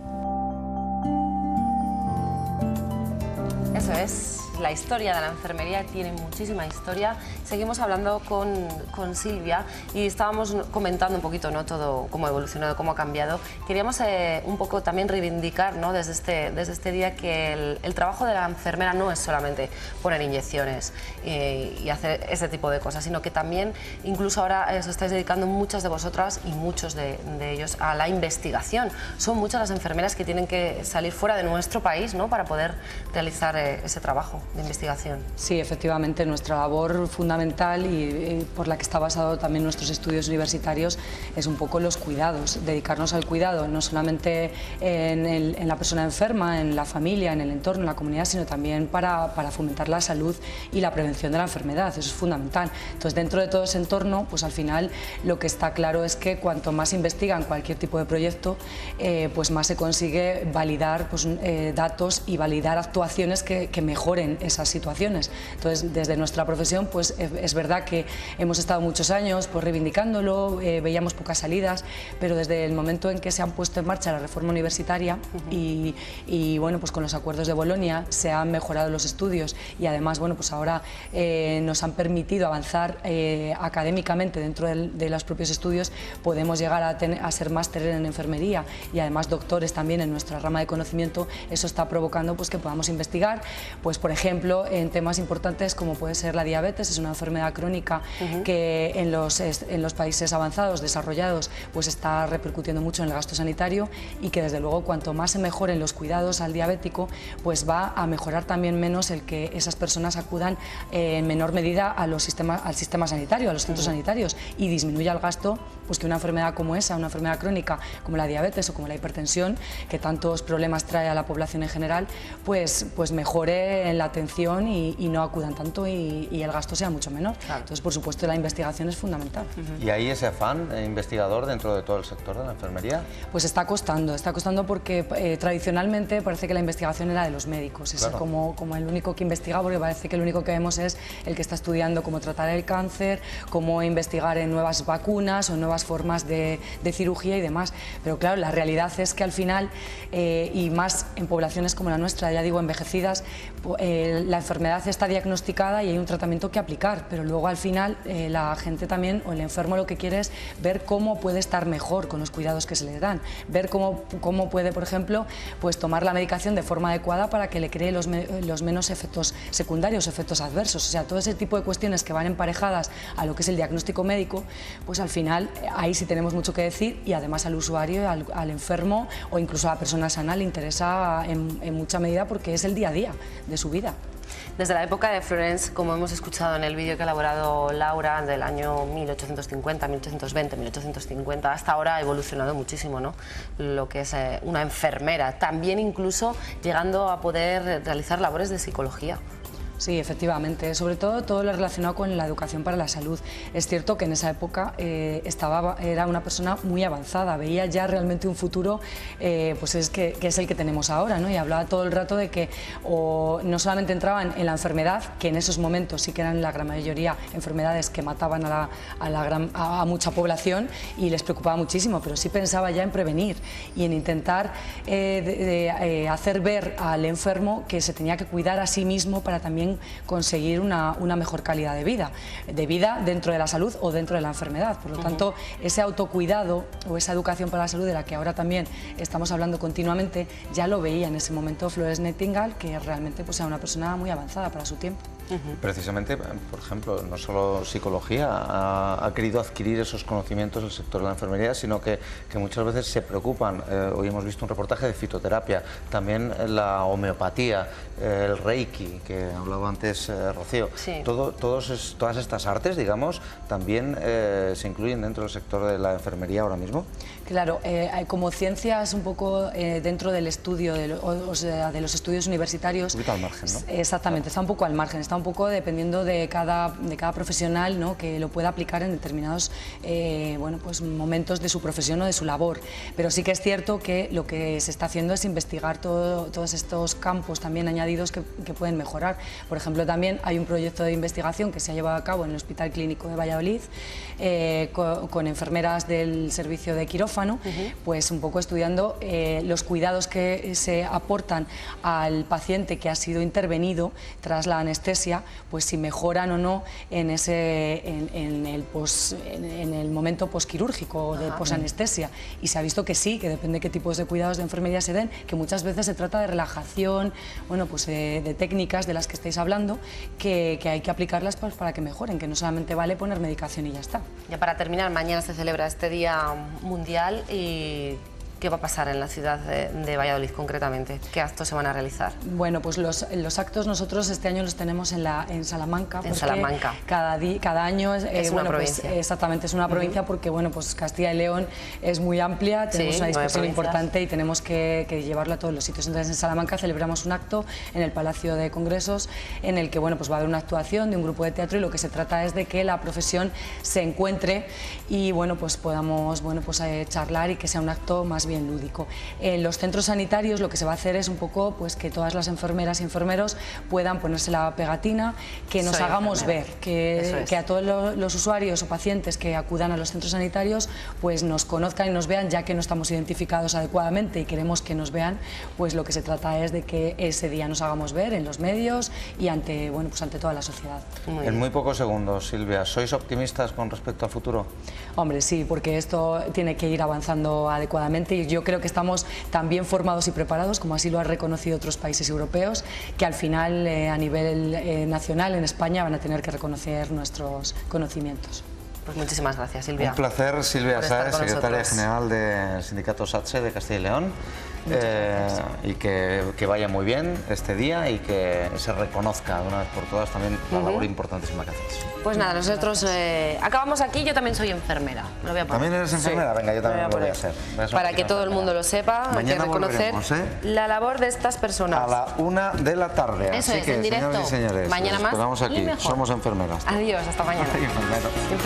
[SPEAKER 2] Eso es. La historia de la enfermería tiene muchísima historia. Seguimos hablando con Silvia y estábamos comentando un poquito, ¿no?, todo cómo ha evolucionado, cómo ha cambiado. Queríamos un poco también reivindicar, ¿no?, desde este día que el trabajo de la enfermera no es solamente poner inyecciones y hacer ese tipo de cosas, sino que también incluso ahora os estáis dedicando muchas de vosotras y muchos de ellos a la investigación. Son muchas las enfermeras que tienen que salir fuera de nuestro país, ¿no?, para poder realizar ese trabajo de investigación.
[SPEAKER 20] Sí, efectivamente, nuestra labor fundamental y por la que está basado también nuestros estudios universitarios es un poco los cuidados, dedicarnos al cuidado, no solamente en la persona enferma, en la familia, en el entorno, en la comunidad, sino también para fomentar la salud y la prevención de la enfermedad, eso es fundamental. Entonces, dentro de todo ese entorno, pues al final lo que está claro es que cuanto más investigan cualquier tipo de proyecto, pues más se consigue validar pues, datos y validar actuaciones que mejoren suceden esas situaciones. Entonces, desde nuestra profesión, pues es verdad que hemos estado muchos años pues reivindicándolo, veíamos pocas salidas, pero desde el momento en que se han puesto en marcha la reforma universitaria y bueno, pues con los acuerdos de Bolonia se han mejorado los estudios y además, bueno, pues ahora nos han permitido avanzar académicamente dentro de los propios estudios, podemos llegar a ser máster en enfermería y además doctores también en nuestra rama de conocimiento. Eso está provocando pues que podamos investigar, pues por ejemplo, en temas importantes como puede ser la diabetes. Es una enfermedad crónica que en los países avanzados, desarrollados, pues está repercutiendo mucho en el gasto sanitario y que desde luego cuanto más se mejoren los cuidados al diabético, pues va a mejorar también menos el que esas personas acudan en menor medida al sistema sanitario, a los centros sanitarios, y disminuya el gasto, pues que una enfermedad como esa, una enfermedad crónica como la diabetes o como la hipertensión, que tantos problemas trae a la población en general, pues mejore en la atención y no acudan tanto y el gasto sea mucho menor. Entonces, por supuesto, la investigación es fundamental.
[SPEAKER 1] ¿Y hay ese afán investigador dentro de todo el sector de la enfermería?
[SPEAKER 20] Pues está costando porque tradicionalmente parece que la investigación era de los médicos, es como el único que investiga, porque parece que el único que vemos es el que está estudiando cómo tratar el cáncer, cómo investigar en nuevas vacunas o nuevas formas de cirugía y demás. Pero claro, la realidad es que al final, y más en poblaciones como la nuestra, ya digo, envejecidas, la enfermedad está diagnosticada y hay un tratamiento que aplicar, pero luego al final la gente también, o el enfermo, lo que quiere es ver cómo puede estar mejor con los cuidados que se le dan, ver cómo puede, por ejemplo, pues tomar la medicación de forma adecuada para que le cree los menos efectos secundarios, efectos adversos. O sea, todo ese tipo de cuestiones que van emparejadas a lo que es el diagnóstico médico, pues al final ahí sí tenemos mucho que decir, y además al usuario, al enfermo o incluso a la persona sana le interesa en mucha medida porque es el día a día de su vida.
[SPEAKER 2] Desde la época de Florence, como hemos escuchado en el vídeo que ha elaborado Laura, del año 1850, 1820, 1850, hasta ahora ha evolucionado muchísimo, ¿no? Lo que es una enfermera, también incluso llegando a poder realizar labores de psicología.
[SPEAKER 20] Sí, efectivamente, sobre todo lo relacionado con la educación para la salud. Es cierto que en esa época era una persona muy avanzada, veía ya realmente un futuro pues que es el que tenemos ahora, ¿no? Y hablaba todo el rato de que no solamente entraban en la enfermedad, que en esos momentos sí que eran la gran mayoría enfermedades que mataban a mucha población y les preocupaba muchísimo, pero sí pensaba ya en prevenir y en intentar hacer ver al enfermo que se tenía que cuidar a sí mismo para también conseguir una mejor calidad de vida dentro de la salud o dentro de la enfermedad. Por lo tanto, ese autocuidado o esa educación para la salud de la que ahora también estamos hablando continuamente, ya lo veía en ese momento Florence Nightingale, que realmente pues, era una persona muy avanzada para su tiempo.
[SPEAKER 1] Precisamente, por ejemplo, no solo psicología ha querido adquirir esos conocimientos del sector de la enfermería, sino que muchas veces se preocupan. Hoy hemos visto un reportaje de fitoterapia, también la homeopatía, el reiki, que hablaba antes Rocío.
[SPEAKER 2] Sí.
[SPEAKER 1] Todas estas artes, digamos, también se incluyen dentro del sector de la enfermería ahora mismo.
[SPEAKER 20] Claro, como ciencia es un poco dentro del estudio, de los estudios universitarios.
[SPEAKER 1] Un poquito al margen, ¿no?
[SPEAKER 20] Exactamente, está un poco al margen, está un poco dependiendo de cada profesional, ¿no? Que lo pueda aplicar en determinados bueno, pues momentos de su profesión o de su labor. Pero sí que es cierto que lo que se está haciendo es investigar todos estos campos también añadidos que pueden mejorar. Por ejemplo, también hay un proyecto de investigación que se ha llevado a cabo en el Hospital Clínico de Valladolid con enfermeras del servicio de quirófano, pues un poco estudiando los cuidados que se aportan al paciente que ha sido intervenido tras la anestesia, pues si mejoran o no en el momento posquirúrgico de posanestesia, y se ha visto que sí, que depende de qué tipos de cuidados de enfermería se den, que muchas veces se trata de relajación, bueno, pues de técnicas de las que estáis hablando, que hay que aplicarlas pues, para que mejoren, que no solamente vale poner medicación y ya está.
[SPEAKER 2] Ya para terminar, mañana se celebra este Día Mundial y ¿qué va a pasar en la ciudad de Valladolid concretamente? ¿Qué actos se van a realizar?
[SPEAKER 20] Bueno, pues los actos nosotros este año los tenemos en Salamanca.
[SPEAKER 2] En Salamanca.
[SPEAKER 20] Cada año
[SPEAKER 2] es una provincia.
[SPEAKER 20] Pues, exactamente, es una provincia porque bueno, pues Castilla y León es muy amplia, tenemos una dispersión importante y tenemos que llevarlo a todos los sitios. Entonces en Salamanca celebramos un acto en el Palacio de Congresos en el que bueno, pues va a haber una actuación de un grupo de teatro y lo que se trata es de que la profesión se encuentre y bueno, pues podamos charlar y que sea un acto más bien lúdico. En los centros sanitarios lo que se va a hacer es un poco pues que todas las enfermeras y enfermeros puedan ponerse la pegatina, que nos hagamos ver, que a todos los usuarios o pacientes que acudan a los centros sanitarios pues nos conozcan y nos vean, ya que no estamos identificados adecuadamente y queremos que nos vean, pues lo que se trata es de que ese día nos hagamos ver en los medios y ante, bueno, pues ante toda la sociedad.
[SPEAKER 1] En muy pocos segundos, Silvia, ¿sois optimistas con respecto al futuro?
[SPEAKER 20] Hombre, sí, porque esto tiene que ir avanzando adecuadamente y yo creo que estamos tan bien formados y preparados, como así lo han reconocido otros países europeos, que al final a nivel nacional en España van a tener que reconocer nuestros conocimientos.
[SPEAKER 2] Pues muchísimas gracias, Silvia.
[SPEAKER 1] Un placer, Silvia Sáez, secretaria general del sindicato SATSE de Castilla y León. Y que vaya muy bien este día y que se reconozca de una vez por todas también la labor importantísima que hacéis.
[SPEAKER 2] Pues nada, nosotros acabamos aquí. Yo también soy enfermera. Lo voy a poner.
[SPEAKER 1] ¿También eres enfermera? Venga, yo también lo voy a ser.
[SPEAKER 2] Para que todo el mundo lo sepa, hay que reconocer la labor de estas personas.
[SPEAKER 1] A la 1 de la tarde.
[SPEAKER 2] Eso
[SPEAKER 1] Así
[SPEAKER 2] es,
[SPEAKER 1] que,
[SPEAKER 2] en directo.
[SPEAKER 1] señores y señores,
[SPEAKER 2] Mañana más
[SPEAKER 1] esperamos aquí. Somos enfermeras.
[SPEAKER 2] Adiós, hasta mañana.